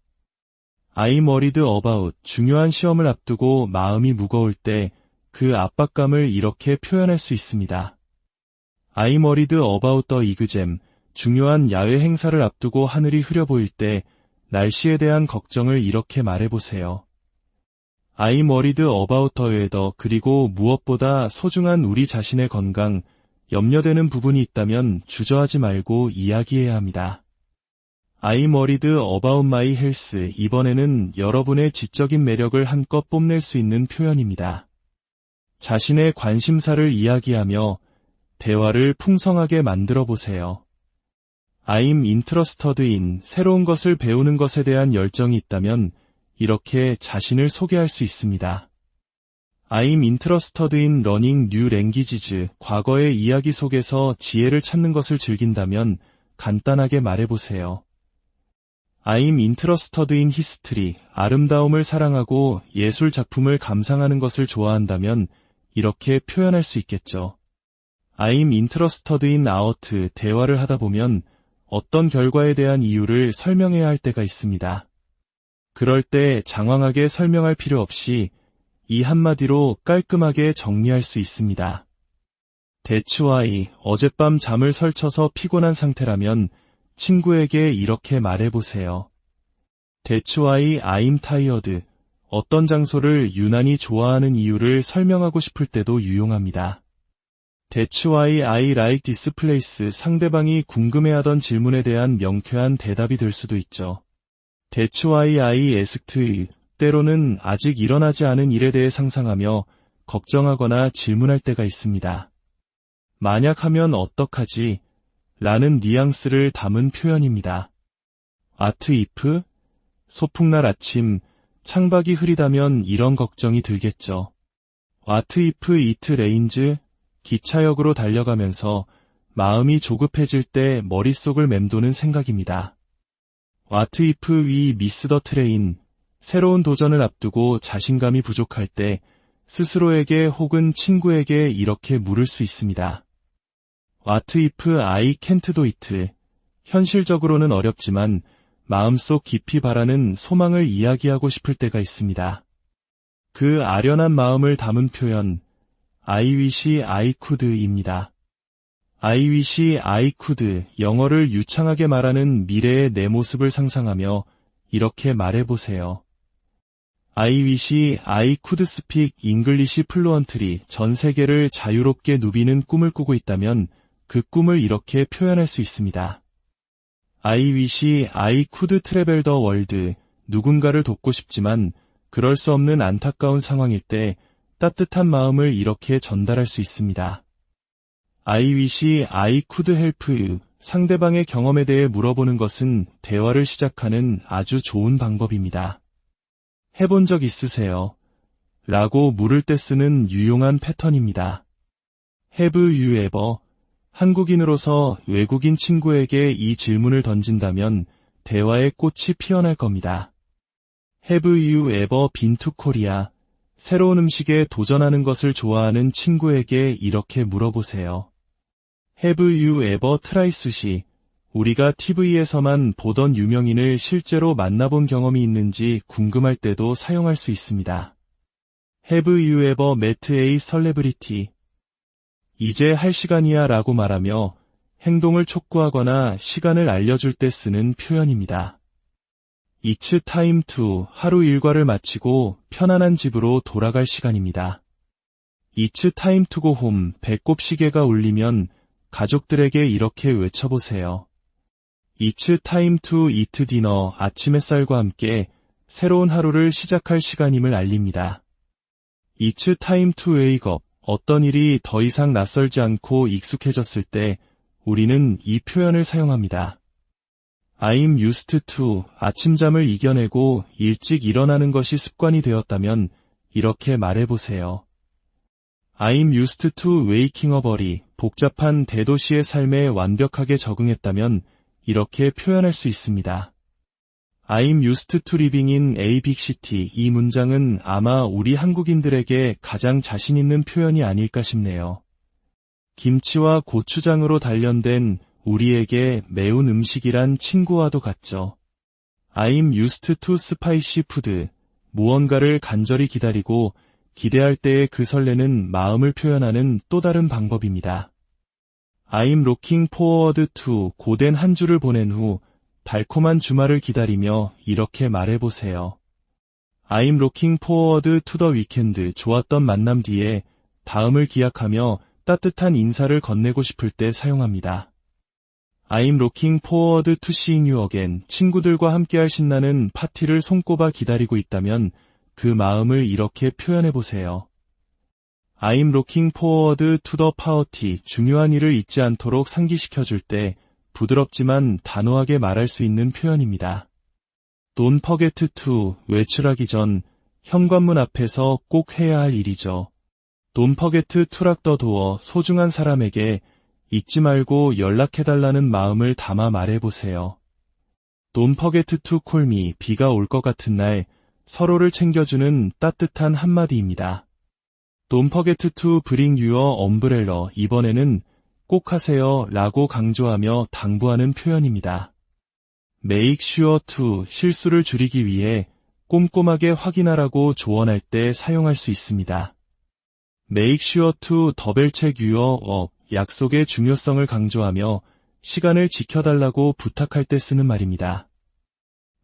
[SPEAKER 1] I'm worried about 중요한 시험을 앞두고 마음이 무거울 때 그 압박감을 이렇게 표현할 수 있습니다. I'm worried about the exam 중요한 야외 행사를 앞두고 하늘이 흐려 보일 때 날씨에 대한 걱정을 이렇게 말해보세요. I'm worried about the weather 그리고 무엇보다 소중한 우리 자신의 건강, 염려되는 부분이 있다면 주저하지 말고 이야기해야 합니다. I'm worried about my health. 이번에는 여러분의 지적인 매력을 한껏 뽐낼 수 있는 표현입니다. 자신의 관심사를 이야기하며 대화를 풍성하게 만들어 보세요. I'm interested in 새로운 것을 배우는 것에 대한 열정이 있다면 이렇게 자신을 소개할 수 있습니다. I'm interested in learning new languages. 과거의 이야기 속에서 지혜를 찾는 것을 즐긴다면 간단하게 말해보세요. I'm interested in history. 아름다움을 사랑하고 예술 작품을 감상하는 것을 좋아한다면 이렇게 표현할 수 있겠죠. I'm interested in art. 대화를 하다 보면 어떤 결과에 대한 이유를 설명해야 할 때가 있습니다. 그럴 때 장황하게 설명할 필요 없이 이 한마디로 깔끔하게 정리할 수 있습니다. That's why 어젯밤 잠을 설쳐서 피곤한 상태라면 친구에게 이렇게 말해보세요. That's why I'm tired. 어떤 장소를 유난히 좋아하는 이유를 설명하고 싶을 때도 유용합니다. That's why I like this place. 상대방이 궁금해하던 질문에 대한 명쾌한 대답이 될 수도 있죠. That's why I asked. 때로는 아직 일어나지 않은 일에 대해 상상하며 걱정하거나 질문할 때가 있습니다. 만약 하면 어떡하지? 라는 뉘앙스를 담은 표현입니다. What if? 소풍날 아침, 창밖이 흐리다면 이런 걱정이 들겠죠. What if it rains? 기차역으로 달려가면서 마음이 조급해질 때 머릿속을 맴도는 생각입니다. What if we miss the train? 새로운 도전을 앞두고 자신감이 부족할 때 스스로에게 혹은 친구에게 이렇게 물을 수 있습니다. What if I can't do it? 현실적으로는 어렵지만 마음속 깊이 바라는 소망을 이야기하고 싶을 때가 있습니다. 그 아련한 마음을 담은 표현, I wish I could입니다. I wish I could, 영어를 유창하게 말하는 미래의 내 모습을 상상하며 이렇게 말해보세요. I wish I could speak English fluently, 전 세계를 자유롭게 누비는 꿈을 꾸고 있다면 그 꿈을 이렇게 표현할 수 있습니다. I wish I could travel the world, 누군가를 돕고 싶지만 그럴 수 없는 안타까운 상황일 때 따뜻한 마음을 이렇게 전달할 수 있습니다. I wish I could help you. 상대방의 경험에 대해 물어보는 것은 대화를 시작하는 아주 좋은 방법입니다. 해본 적 있으세요? 라고 물을 때 쓰는 유용한 패턴입니다. Have you ever? 한국인으로서 외국인 친구에게 이 질문을 던진다면 대화의 꽃이 피어날 겁니다. Have you ever been to Korea? 새로운 음식에 도전하는 것을 좋아하는 친구에게 이렇게 물어보세요. Have you ever tried sushi? 우리가 TV에서만 보던 유명인을 실제로 만나본 경험이 있는지 궁금할 때도 사용할 수 있습니다. Have you ever met a celebrity? 이제 할 시간이야 라고 말하며 행동을 촉구하거나 시간을 알려줄 때 쓰는 표현입니다. It's time to, 하루 일과를 마치고 편안한 집으로 돌아갈 시간입니다. It's time to go home, 배꼽 시계가 울리면 가족들에게 이렇게 외쳐보세요. It's time to eat dinner, 아침 햇살과 함께 새로운 하루를 시작할 시간임을 알립니다. It's time to wake up, 어떤 일이 더 이상 낯설지 않고 익숙해졌을 때 우리는 이 표현을 사용합니다. I'm used to, 아침잠을 이겨내고 일찍 일어나는 것이 습관이 되었다면 이렇게 말해보세요. I'm used to waking up early, 복잡한 대도시의 삶에 완벽하게 적응했다면 이렇게 표현할 수 있습니다. I'm used to living in a big city, 이 문장은 아마 우리 한국인들에게 가장 자신 있는 표현이 아닐까 싶네요. 김치와 고추장으로 단련된 우리에게 매운 음식이란 친구와도 같죠. I'm used to spicy food. 무언가를 간절히 기다리고 기대할 때의 그 설레는 마음을 표현하는 또 다른 방법입니다. I'm looking forward to, 고된 한 주를 보낸 후 달콤한 주말을 기다리며 이렇게 말해보세요. I'm looking forward to the weekend. 좋았던 만남 뒤에 다음을 기약하며 따뜻한 인사를 건네고 싶을 때 사용합니다. I'm looking forward to seeing you again. 친구들과 함께할 신나는 파티를 손꼽아 기다리고 있다면 그 마음을 이렇게 표현해보세요. I'm looking forward to the party. 중요한 일을 잊지 않도록 상기시켜줄 때 부드럽지만 단호하게 말할 수 있는 표현입니다. Don't forget to, 외출하기 전 현관문 앞에서 꼭 해야 할 일이죠. Don't forget to lock the door. 소중한 사람에게 잊지 말고 연락해달라는 마음을 담아 말해보세요. Don't forget to call me. 비가 올 것 같은 날 서로를 챙겨주는 따뜻한 한마디입니다. Don't forget to bring your umbrella. 이번에는 꼭 하세요 라고 강조하며 당부하는 표현입니다. Make sure to, 실수를 줄이기 위해 꼼꼼하게 확인하라고 조언할 때 사용할 수 있습니다. Make sure to double check your work. 약속의 중요성을 강조하며 시간을 지켜달라고 부탁할 때 쓰는 말입니다.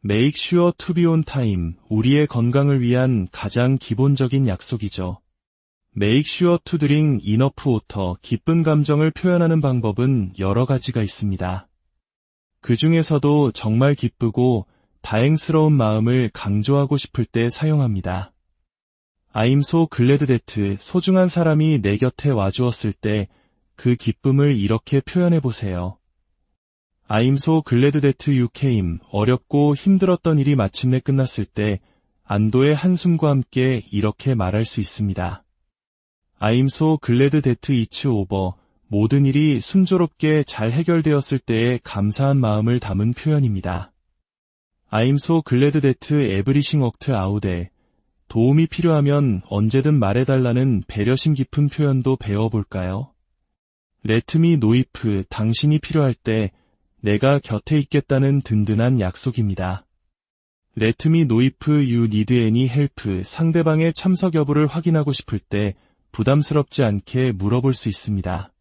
[SPEAKER 1] Make sure to be on time. 우리의 건강을 위한 가장 기본적인 약속이죠. Make sure to drink enough water. 기쁜 감정을 표현하는 방법은 여러 가지가 있습니다. 그 중에서도 정말 기쁘고 다행스러운 마음을 강조하고 싶을 때 사용합니다. I'm so glad that, 소중한 사람이 내 곁에 와주었을 때 그 기쁨을 이렇게 표현해보세요. I'm so glad that you came. 어렵고 힘들었던 일이 마침내 끝났을 때 안도의 한숨과 함께 이렇게 말할 수 있습니다. I'm so glad that it's over. 모든 일이 순조롭게 잘 해결되었을 때의 감사한 마음을 담은 표현입니다. I'm so glad that everything worked out. 도움이 필요하면 언제든 말해달라는 배려심 깊은 표현도 배워볼까요? Let me know if 당신이 필요할 때 내가 곁에 있겠다는 든든한 약속입니다. Let me know if you need any help. 상대방의 참석 여부를 확인하고 싶을 때 부담스럽지 않게 물어볼 수 있습니다.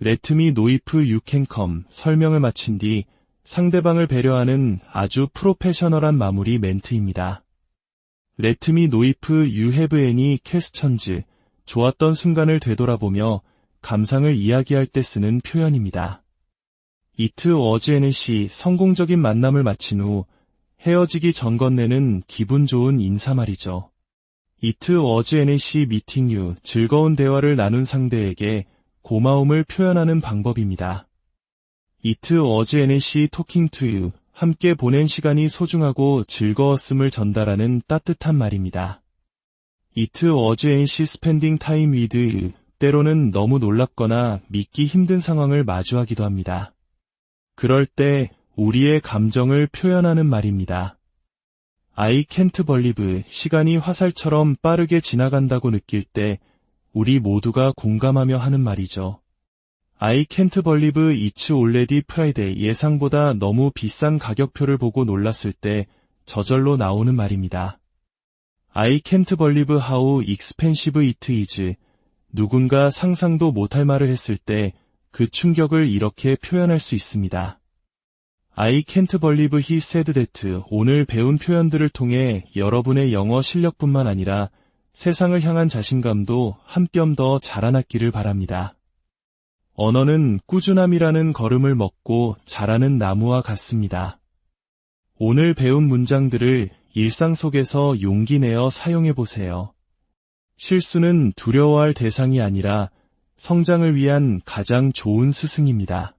[SPEAKER 1] Let me know if you can come. 설명을 마친 뒤 상대방을 배려하는 아주 프로페셔널한 마무리 멘트입니다. Let me know if you have any questions. 좋았던 순간을 되돌아보며 감상을 이야기할 때 쓰는 표현입니다. It was NC. 성공적인 만남을 마친 후 헤어지기 전 건네는 기분 좋은 인사말이죠. It was NC meeting you. 즐거운 대화를 나눈 상대에게 고마움을 표현하는 방법입니다. It was NC talking to you. 함께 보낸 시간이 소중하고 즐거웠음을 전달하는 따뜻한 말입니다. It was NC spending time with you. 때로는 너무 놀랍거나 믿기 힘든 상황을 마주하기도 합니다. 그럴 때 우리의 감정을 표현하는 말입니다. I can't believe. 시간이 화살처럼 빠르게 지나간다고 느낄 때 우리 모두가 공감하며 하는 말이죠. I can't believe it's already Friday. 예상보다 너무 비싼 가격표를 보고 놀랐을 때 저절로 나오는 말입니다. I can't believe how expensive it is. 누군가 상상도 못할 말을 했을 때 그 충격을 이렇게 표현할 수 있습니다. I can't believe he said that. 오늘 배운 표현들을 통해 여러분의 영어 실력뿐만 아니라 세상을 향한 자신감도 한 뼘 더 자라났기를 바랍니다. 언어는 꾸준함이라는 걸음을 먹고 자라는 나무와 같습니다. 오늘 배운 문장들을 일상 속에서 용기 내어 사용해 보세요. 실수는 두려워할 대상이 아니라 성장을 위한 가장 좋은 스승입니다.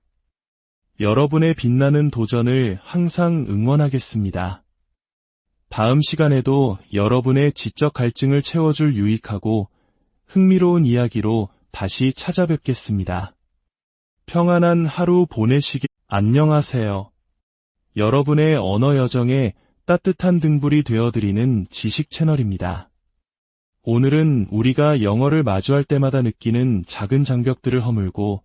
[SPEAKER 1] 여러분의 빛나는 도전을 항상 응원하겠습니다. 다음 시간에도 여러분의 지적 갈증을 채워줄 유익하고 흥미로운 이야기로 다시 찾아뵙겠습니다. 평안한 하루 보내시길 안녕하세요. 여러분의 언어 여정에 따뜻한 등불이 되어드리는 지식 채널입니다. 오늘은 우리가 영어를 마주할 때마다 느끼는 작은 장벽들을 허물고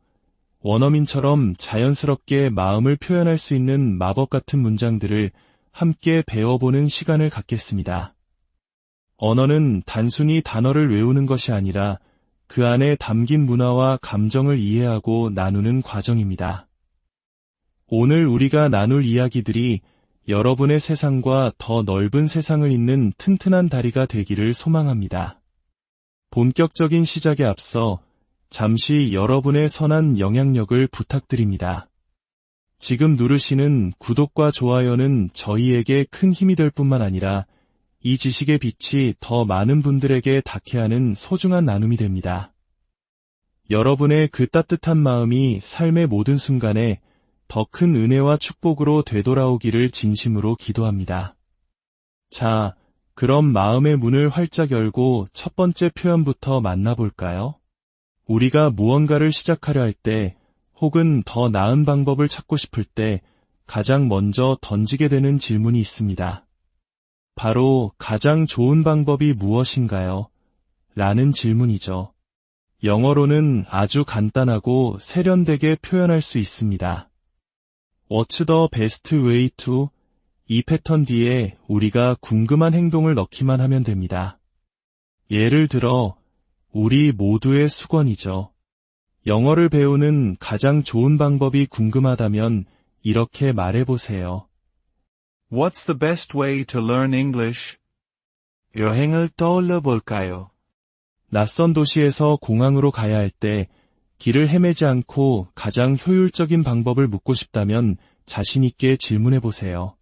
[SPEAKER 1] 원어민처럼 자연스럽게 마음을 표현할 수 있는 마법 같은 문장들을 함께 배워보는 시간을 갖겠습니다. 언어는 단순히 단어를 외우는 것이 아니라 그 안에 담긴 문화와 감정을 이해하고 나누는 과정입니다. 오늘 우리가 나눌 이야기들이 여러분의 세상과 더 넓은 세상을 잇는 튼튼한 다리가 되기를 소망합니다. 본격적인 시작에 앞서 잠시 여러분의 선한 영향력을 부탁드립니다. 지금 누르시는 구독과 좋아요는 저희에게 큰 힘이 될 뿐만 아니라 이 지식의 빛이 더 많은 분들에게 닿게 하는 소중한 나눔이 됩니다. 여러분의 그 따뜻한 마음이 삶의 모든 순간에 더 큰 은혜와 축복으로 되돌아오기를 진심으로 기도합니다. 자, 그럼 마음의 문을 활짝 열고 첫 번째 표현부터 만나볼까요? 우리가 무언가를 시작하려 할 때, 혹은 더 나은 방법을 찾고 싶을 때 가장 먼저 던지게 되는 질문이 있습니다. 바로 가장 좋은 방법이 무엇인가요? 라는 질문이죠. 영어로는 아주 간단하고 세련되게 표현할 수 있습니다. What's the best way to? 이 패턴 뒤에 우리가 궁금한 행동을 넣기만 하면 됩니다. 예를 들어, 우리 모두의 수건이죠. 영어를 배우는 가장 좋은 방법이 궁금하다면 이렇게 말해보세요.
[SPEAKER 2] What's the best way to learn English? 여행을 떠올려 볼까요?
[SPEAKER 1] 낯선 도시에서 공항으로 가야 할 때 길을 헤매지 않고 가장 효율적인 방법을 묻고 싶다면 자신 있게 질문해 보세요.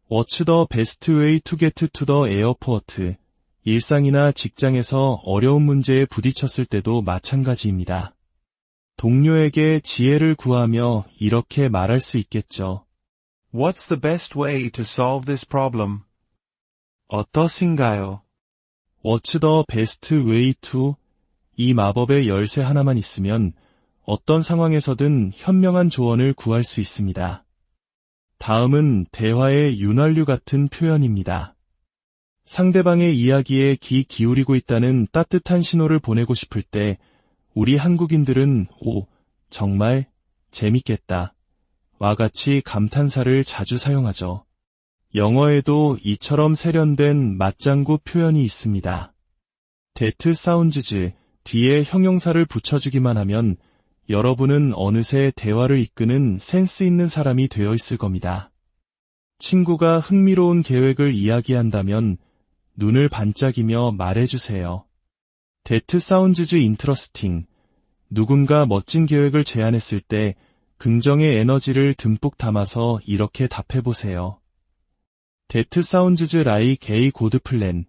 [SPEAKER 1] What's the best way to get to the airport? 일상이나 직장에서 어려운 문제에 부딪혔을 때도 마찬가지입니다. 동료에게 지혜를 구하며 이렇게 말할 수 있겠죠.
[SPEAKER 2] What's the best way to solve this problem? 어떠신가요?
[SPEAKER 1] What's the best way to? 이 마법의 열쇠 하나만 있으면 어떤 상황에서든 현명한 조언을 구할 수 있습니다. 다음은 대화의 윤활유 같은 표현입니다. 상대방의 이야기에 귀 기울이고 있다는 따뜻한 신호를 보내고 싶을 때 우리 한국인들은 오, 정말 재밌겠다 와 같이 감탄사를 자주 사용하죠. 영어에도 이처럼 세련된 맞장구 표현이 있습니다. That sounds 뒤에 형용사를 붙여주기만 하면 여러분은 어느새 대화를 이끄는 센스 있는 사람이 되어 있을 겁니다. 친구가 흥미로운 계획을 이야기한다면 눈을 반짝이며 말해주세요. That sounds interesting. 누군가 멋진 계획을 제안했을 때 긍정의 에너지를 듬뿍 담아서 이렇게 답해보세요. That sounds like a good plan.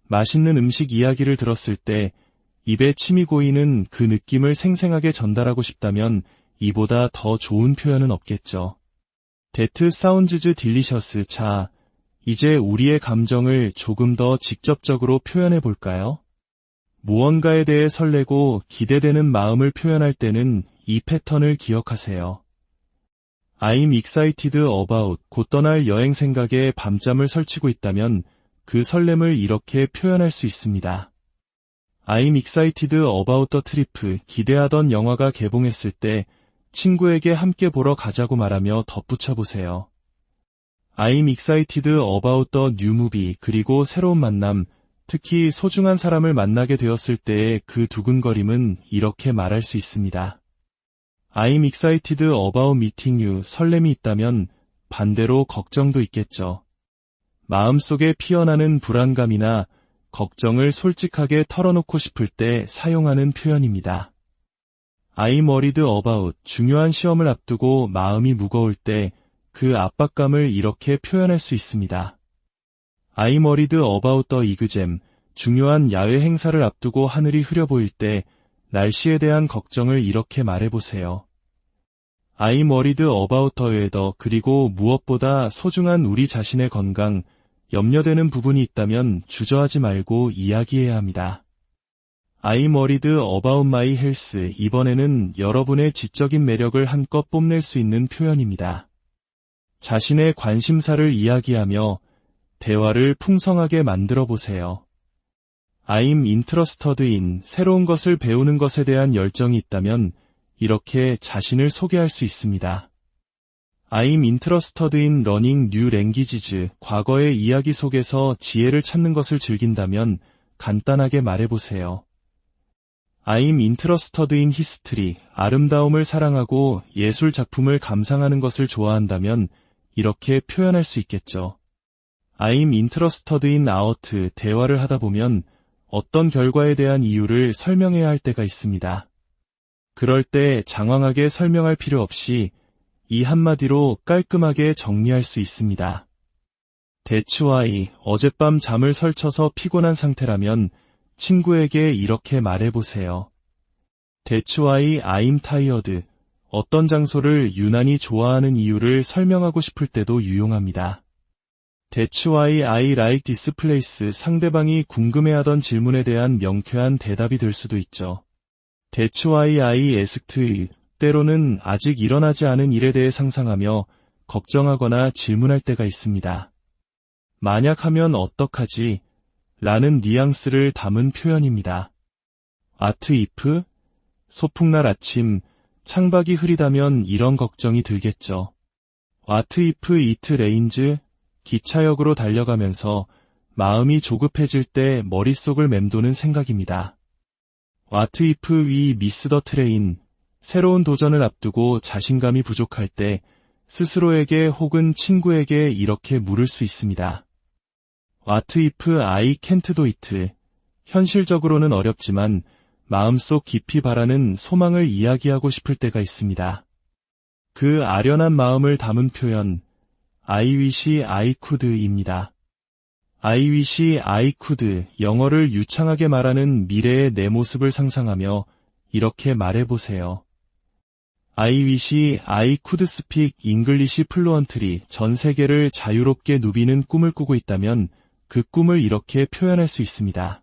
[SPEAKER 1] 맛있는 음식 이야기를 들었을 때 입에 침이 고이는 그 느낌을 생생하게 전달하고 싶다면 이보다 더 좋은 표현은 없겠죠. That sounds delicious. 자, 이제 우리의 감정을 조금 더 직접적으로 표현해 볼까요? 무언가에 대해 설레고 기대되는 마음을 표현할 때는 이 패턴을 기억하세요. I'm excited about 곧 떠날 여행 생각에 밤잠을 설치고 있다면 그 설렘을 이렇게 표현할 수 있습니다. I'm excited about the trip. 기대하던 영화가 개봉했을 때 친구에게 함께 보러 가자고 말하며 덧붙여 보세요. I'm excited about the new movie. 그리고 새로운 만남, 특히 소중한 사람을 만나게 되었을 때의 그 두근거림은 이렇게 말할 수 있습니다. I'm excited about meeting you. 설렘이 있다면 반대로 걱정도 있겠죠. 마음속에 피어나는 불안감이나 걱정을 솔직하게 털어놓고 싶을 때 사용하는 표현입니다. I'm worried about 중요한 시험을 앞두고 마음이 무거울 때 그 압박감을 이렇게 표현할 수 있습니다. I'm worried about the exam 중요한 야외 행사를 앞두고 하늘이 흐려 보일 때 날씨에 대한 걱정을 이렇게 말해보세요. I'm worried about the weather 그리고 무엇보다 소중한 우리 자신의 건강, 염려되는 부분이 있다면 주저하지 말고 이야기해야 합니다. I'm worried about my health. 이번에는 여러분의 지적인 매력을 한껏 뽐낼 수 있는 표현입니다. 자신의 관심사를 이야기하며 대화를 풍성하게 만들어 보세요. I'm interested in 새로운 것을 배우는 것에 대한 열정이 있다면 이렇게 자신을 소개할 수 있습니다. I'm interested in learning new languages. 과거의 이야기 속에서 지혜를 찾는 것을 즐긴다면 간단하게 말해보세요. I'm interested in history. 아름다움을 사랑하고 예술 작품을 감상하는 것을 좋아한다면 이렇게 표현할 수 있겠죠. I'm interested in art. 대화를 하다 보면 어떤 결과에 대한 이유를 설명해야 할 때가 있습니다. 그럴 때 장황하게 설명할 필요 없이 이 한마디로 깔끔하게 정리할 수 있습니다. That's why 어젯밤 잠을 설쳐서 피곤한 상태라면 친구에게 이렇게 말해보세요. That's why I'm tired. 어떤 장소를 유난히 좋아하는 이유를 설명하고 싶을 때도 유용합니다. That's why I like this place. 상대방이 궁금해하던 질문에 대한 명쾌한 대답이 될 수도 있죠. That's why I asked. 때로는 아직 일어나지 않은 일에 대해 상상하며 걱정하거나 질문할 때가 있습니다. 만약 하면 어떡하지? 라는 뉘앙스를 담은 표현입니다. What if? 소풍날 아침, 창밖이 흐리다면 이런 걱정이 들겠죠. What if it rains? 기차역으로 달려가면서 마음이 조급해질 때 머릿속을 맴도는 생각입니다. What if we miss the train? 새로운 도전을 앞두고 자신감이 부족할 때 스스로에게 혹은 친구에게 이렇게 물을 수 있습니다. What if I can't do it? 현실적으로는 어렵지만 마음속 깊이 바라는 소망을 이야기하고 싶을 때가 있습니다. 그 아련한 마음을 담은 표현, I wish I could입니다. I wish I could, 영어를 유창하게 말하는 미래의 내 모습을 상상하며 이렇게 말해보세요. I wish I could speak English fluently. 전 세계를 자유롭게 누비는 꿈을 꾸고 있다면 그 꿈을 이렇게 표현할 수 있습니다.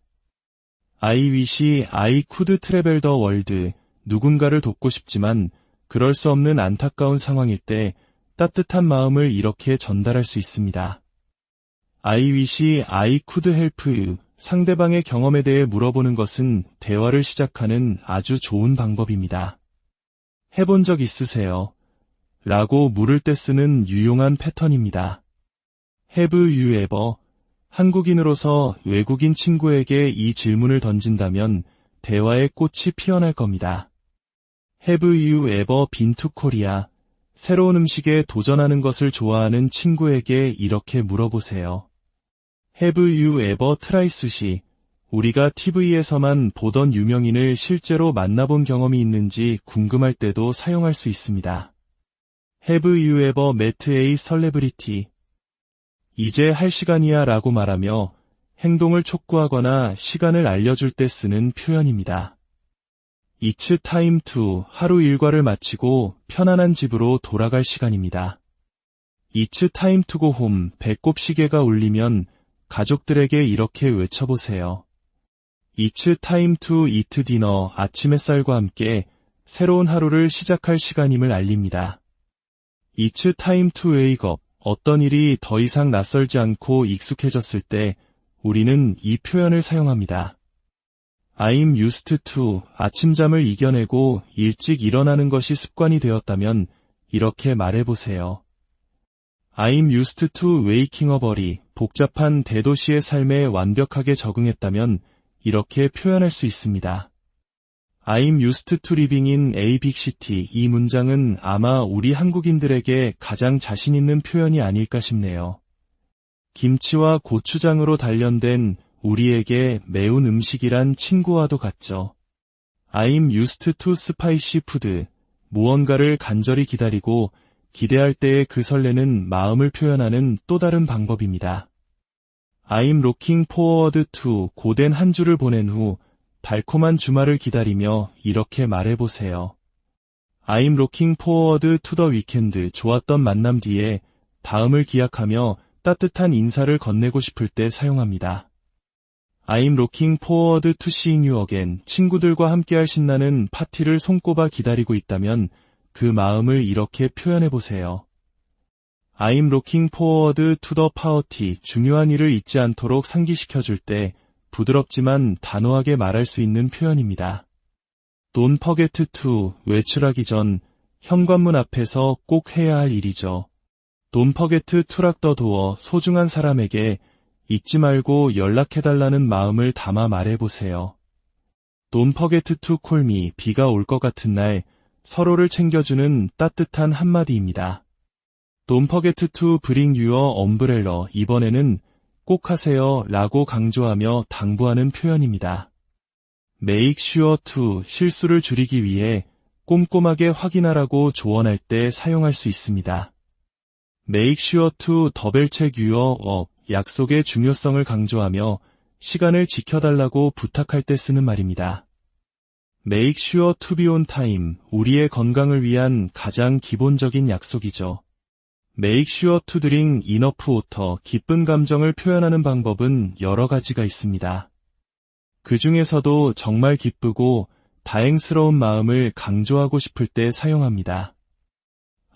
[SPEAKER 1] I wish I could travel the world. 누군가를 돕고 싶지만 그럴 수 없는 안타까운 상황일 때 따뜻한 마음을 이렇게 전달할 수 있습니다. I wish I could help you. 상대방의 경험에 대해 물어보는 것은 대화를 시작하는 아주 좋은 방법입니다. 해본 적 있으세요? 라고 물을 때 쓰는 유용한 패턴입니다. Have you ever? 한국인으로서 외국인 친구에게 이 질문을 던진다면 대화의 꽃이 피어날 겁니다. Have you ever been to Korea? 새로운 음식에 도전하는 것을 좋아하는 친구에게 이렇게 물어보세요. Have you ever tried sushi? 우리가 TV에서만 보던 유명인을 실제로 만나본 경험이 있는지 궁금할 때도 사용할 수 있습니다. Have you ever met a celebrity? 이제 할 시간이야 라고 말하며 행동을 촉구하거나 시간을 알려줄 때 쓰는 표현입니다. It's time to. 하루 일과를 마치고 편안한 집으로 돌아갈 시간입니다. It's time to go home. 배꼽 시계가 울리면 가족들에게 이렇게 외쳐보세요. It's time to eat dinner. 아침 햇살과 함께 새로운 하루를 시작할 시간임을 알립니다. It's time to wake up. 어떤 일이 더 이상 낯설지 않고 익숙해졌을 때 우리는 이 표현을 사용합니다. I'm used to. 아침잠을 이겨내고 일찍 일어나는 것이 습관이 되었다면 이렇게 말해보세요. I'm used to waking up early. 복잡한 대도시의 삶에 완벽하게 적응했다면 이렇게 표현할 수 있습니다. I'm used to living in a big city. 이 문장은 아마 우리 한국인들에게 가장 자신 있는 표현이 아닐까 싶네요. 김치와 고추장으로 단련된 우리에게 매운 음식이란 친구와도 같죠. I'm used to spicy food. 무언가를 간절히 기다리고 기대할 때의 그 설레는 마음을 표현하는 또 다른 방법입니다. I'm looking forward to. 고된 한 주를 보낸 후 달콤한 주말을 기다리며 이렇게 말해보세요. I'm looking forward to the weekend. 좋았던 만남 뒤에 다음을 기약하며 따뜻한 인사를 건네고 싶을 때 사용합니다. I'm looking forward to seeing you again. 친구들과 함께할 신나는 파티를 손꼽아 기다리고 있다면 그 마음을 이렇게 표현해보세요. I'm looking forward to the party. 중요한 일을 잊지 않도록 상기시켜줄 때 부드럽지만 단호하게 말할 수 있는 표현입니다. Don't forget to. 외출하기 전 현관문 앞에서 꼭 해야 할 일이죠. Don't forget to lock the door. 소중한 사람에게 잊지 말고 연락해달라는 마음을 담아 말해보세요. Don't forget to call me. 비가 올 것 같은 날 서로를 챙겨주는 따뜻한 한마디입니다. Don't forget to bring your umbrella. 이번에는 꼭 하세요 라고 강조하며 당부하는 표현입니다. Make sure to. 실수를 줄이기 위해 꼼꼼하게 확인하라고 조언할 때 사용할 수 있습니다. Make sure to double check your work. 약속의 중요성을 강조하며 시간을 지켜달라고 부탁할 때 쓰는 말입니다. Make sure to be on time. 우리의 건강을 위한 가장 기본적인 약속이죠. Make sure to drink enough water. 기쁜 감정을 표현하는 방법은 여러 가지가 있습니다. 그 중에서도 정말 기쁘고 다행스러운 마음을 강조하고 싶을 때 사용합니다.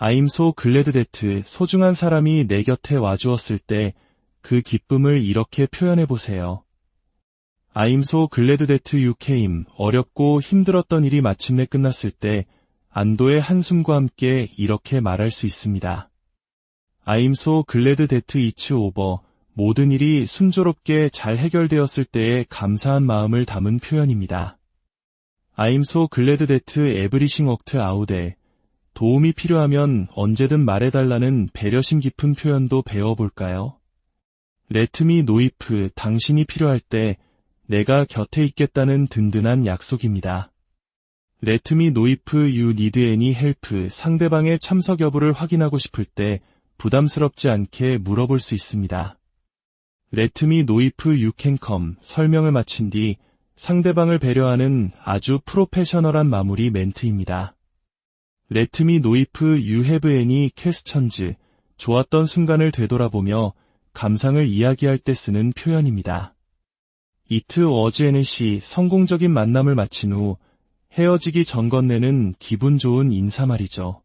[SPEAKER 1] I'm so glad that. 소중한 사람이 내 곁에 와주었을 때 그 기쁨을 이렇게 표현해보세요. I'm so glad that you came. 어렵고 힘들었던 일이 마침내 끝났을 때 안도의 한숨과 함께 이렇게 말할 수 있습니다. I'm so glad that it's over. 모든 일이 순조롭게 잘 해결되었을 때의 감사한 마음을 담은 표현입니다. I'm so glad that everything worked out. 도움이 필요하면 언제든 말해달라는 배려심 깊은 표현도 배워볼까요? Let me know if. 당신이 필요할 때 내가 곁에 있겠다는 든든한 약속입니다. Let me know if you need any help. 상대방의 참석 여부를 확인하고 싶을 때 부담스럽지 않게 물어볼 수 있습니다. Let me know if you can come. 설명을 마친 뒤 상대방을 배려하는 아주 프로페셔널한 마무리 멘트입니다. Let me know if you have any questions. 좋았던 순간을 되돌아보며 감상을 이야기할 때 쓰는 표현입니다. It was NC 성공적인 만남을 마친 후 헤어지기 전 건네는 기분 좋은 인사말이죠.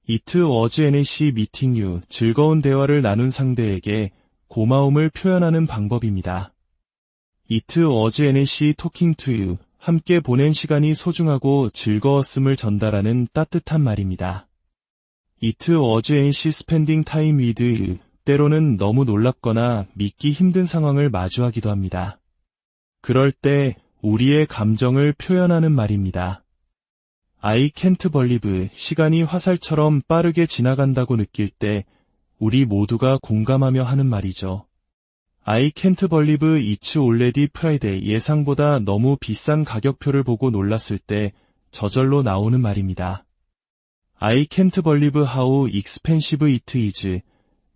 [SPEAKER 1] It was NC meeting you 즐거운 대화를 나눈 상대에게 고마움을 표현하는 방법입니다. It was NC talking to you 함께 보낸 시간이 소중하고 즐거웠음을 전달하는 따뜻한 말입니다. It was NC spending time with you 때로는 너무 놀랍거나 믿기 힘든 상황을 마주하기도 합니다. 그럴 때 우리의 감정을 표현하는 말입니다. I can't believe 시간이 화살처럼 빠르게 지나간다고 느낄 때 우리 모두가 공감하며 하는 말이죠. I can't believe it's already Friday 예상보다 너무 비싼 가격표를 보고 놀랐을 때 저절로 나오는 말입니다. I can't believe how expensive it is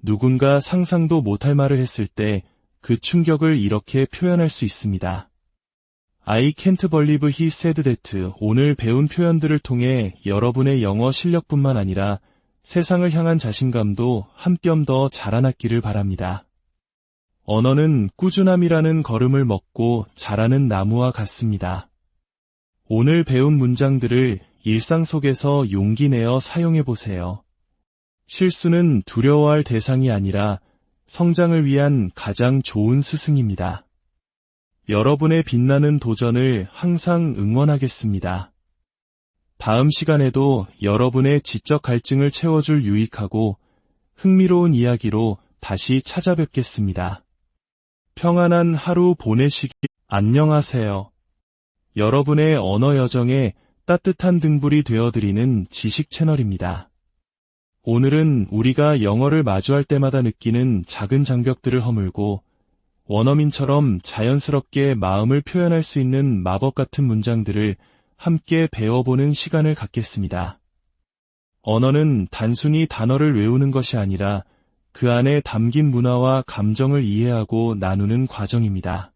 [SPEAKER 1] 누군가 상상도 못할 말을 했을 때 그 충격을 이렇게 표현할 수 있습니다. I can't believe he said that 오늘 배운 표현들을 통해 여러분의 영어 실력뿐만 아니라 세상을 향한 자신감도 한 뼘 더 자라났기를 바랍니다. 언어는 꾸준함이라는 걸음을 먹고 자라는 나무와 같습니다. 오늘 배운 문장들을 일상 속에서 용기 내어 사용해 보세요. 실수는 두려워할 대상이 아니라 성장을 위한 가장 좋은 스승입니다. 여러분의 빛나는 도전을 항상 응원하겠습니다. 다음 시간에도 여러분의 지적 갈증을 채워줄 유익하고 흥미로운 이야기로 다시 찾아뵙겠습니다. 평안한 하루 보내시기 안녕하세요. 여러분의 언어 여정에 따뜻한 등불이 되어드리는 지식 채널입니다. 오늘은 우리가 영어를 마주할 때마다 느끼는 작은 장벽들을 허물고 원어민처럼 자연스럽게 마음을 표현할 수 있는 마법 같은 문장들을 함께 배워보는 시간을 갖겠습니다. 언어는 단순히 단어를 외우는 것이 아니라 그 안에 담긴 문화와 감정을 이해하고 나누는 과정입니다.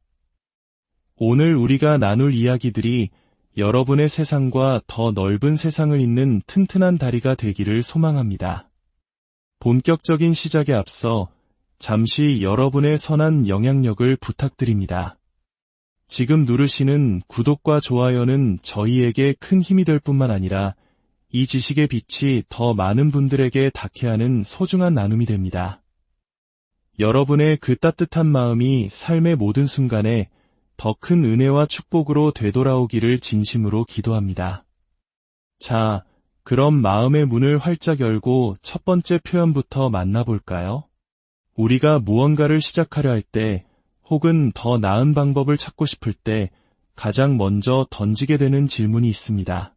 [SPEAKER 1] 오늘 우리가 나눌 이야기들이 여러분의 세상과 더 넓은 세상을 잇는 튼튼한 다리가 되기를 소망합니다. 본격적인 시작에 앞서 잠시 여러분의 선한 영향력을 부탁드립니다. 지금 누르시는 구독과 좋아요는 저희에게 큰 힘이 될 뿐만 아니라 이 지식의 빛이 더 많은 분들에게 닿게 하는 소중한 나눔이 됩니다. 여러분의 그 따뜻한 마음이 삶의 모든 순간에 더 큰 은혜와 축복으로 되돌아오기를 진심으로 기도합니다. 자, 그럼 마음의 문을 활짝 열고 첫 번째 표현부터 만나볼까요? 우리가 무언가를 시작하려 할 때, 혹은 더 나은 방법을 찾고 싶을 때 가장 먼저 던지게 되는 질문이 있습니다.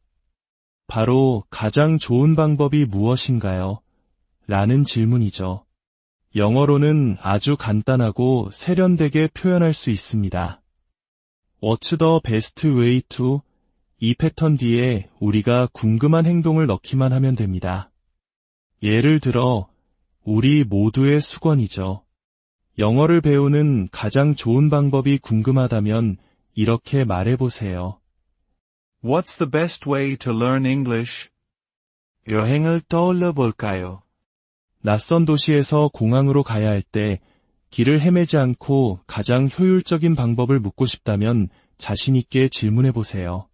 [SPEAKER 1] 바로 가장 좋은 방법이 무엇인가요? 라는 질문이죠. 영어로는 아주 간단하고 세련되게 표현할 수 있습니다. What's the best way to? 이 패턴 뒤에 우리가 궁금한 행동을 넣기만 하면 됩니다. 예를 들어, 우리 모두의 수건이죠. 영어를 배우는 가장 좋은 방법이 궁금하다면 이렇게 말해보세요.
[SPEAKER 2] What's the best way to learn English? 여행을 떠올려 볼까요?
[SPEAKER 1] 낯선 도시에서 공항으로 가야 할 때 길을 헤매지 않고 가장 효율적인 방법을 묻고 싶다면 자신 있게 질문해 보세요.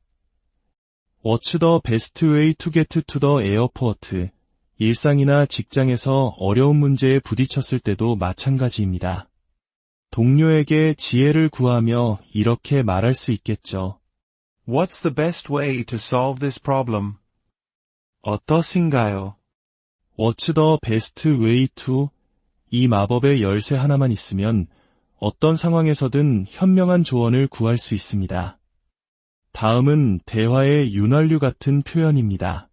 [SPEAKER 1] What's the best way to get to the airport? 일상이나 직장에서 어려운 문제에 부딪혔을 때도 마찬가지입니다. 동료에게 지혜를 구하며 이렇게 말할 수 있겠죠.
[SPEAKER 2] What's the best way to solve this problem? 어떠신가요?
[SPEAKER 1] What's the best way to? 이 마법의 열쇠 하나만 있으면 어떤 상황에서든 현명한 조언을 구할 수 있습니다. 다음은 대화의 윤활유 같은 표현입니다.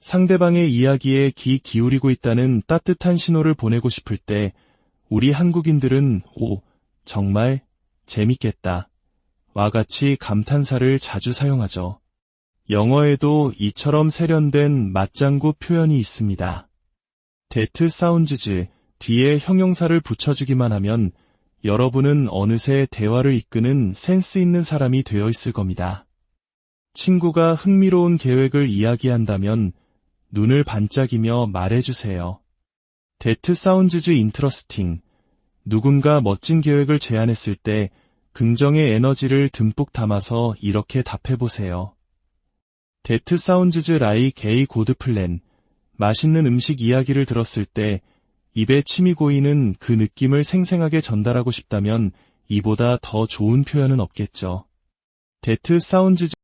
[SPEAKER 1] 상대방의 이야기에 귀 기울이고 있다는 따뜻한 신호를 보내고 싶을 때 우리 한국인들은 오, 정말 재밌겠다 와 같이 감탄사를 자주 사용하죠. 영어에도 이처럼 세련된 맞장구 표현이 있습니다. That sounds 뒤에 형용사를 붙여주기만 하면 여러분은 어느새 대화를 이끄는 센스 있는 사람이 되어 있을 겁니다. 친구가 흥미로운 계획을 이야기한다면 눈을 반짝이며 말해주세요. That sounds interesting. 누군가 멋진 계획을 제안했을 때 긍정의 에너지를 듬뿍 담아서 이렇게 답해보세요. That sounds like a good plan. 맛있는 음식 이야기를 들었을 때 입에 침이 고이는 그 느낌을 생생하게 전달하고 싶다면 이보다 더 좋은 표현은 없겠죠. That sounds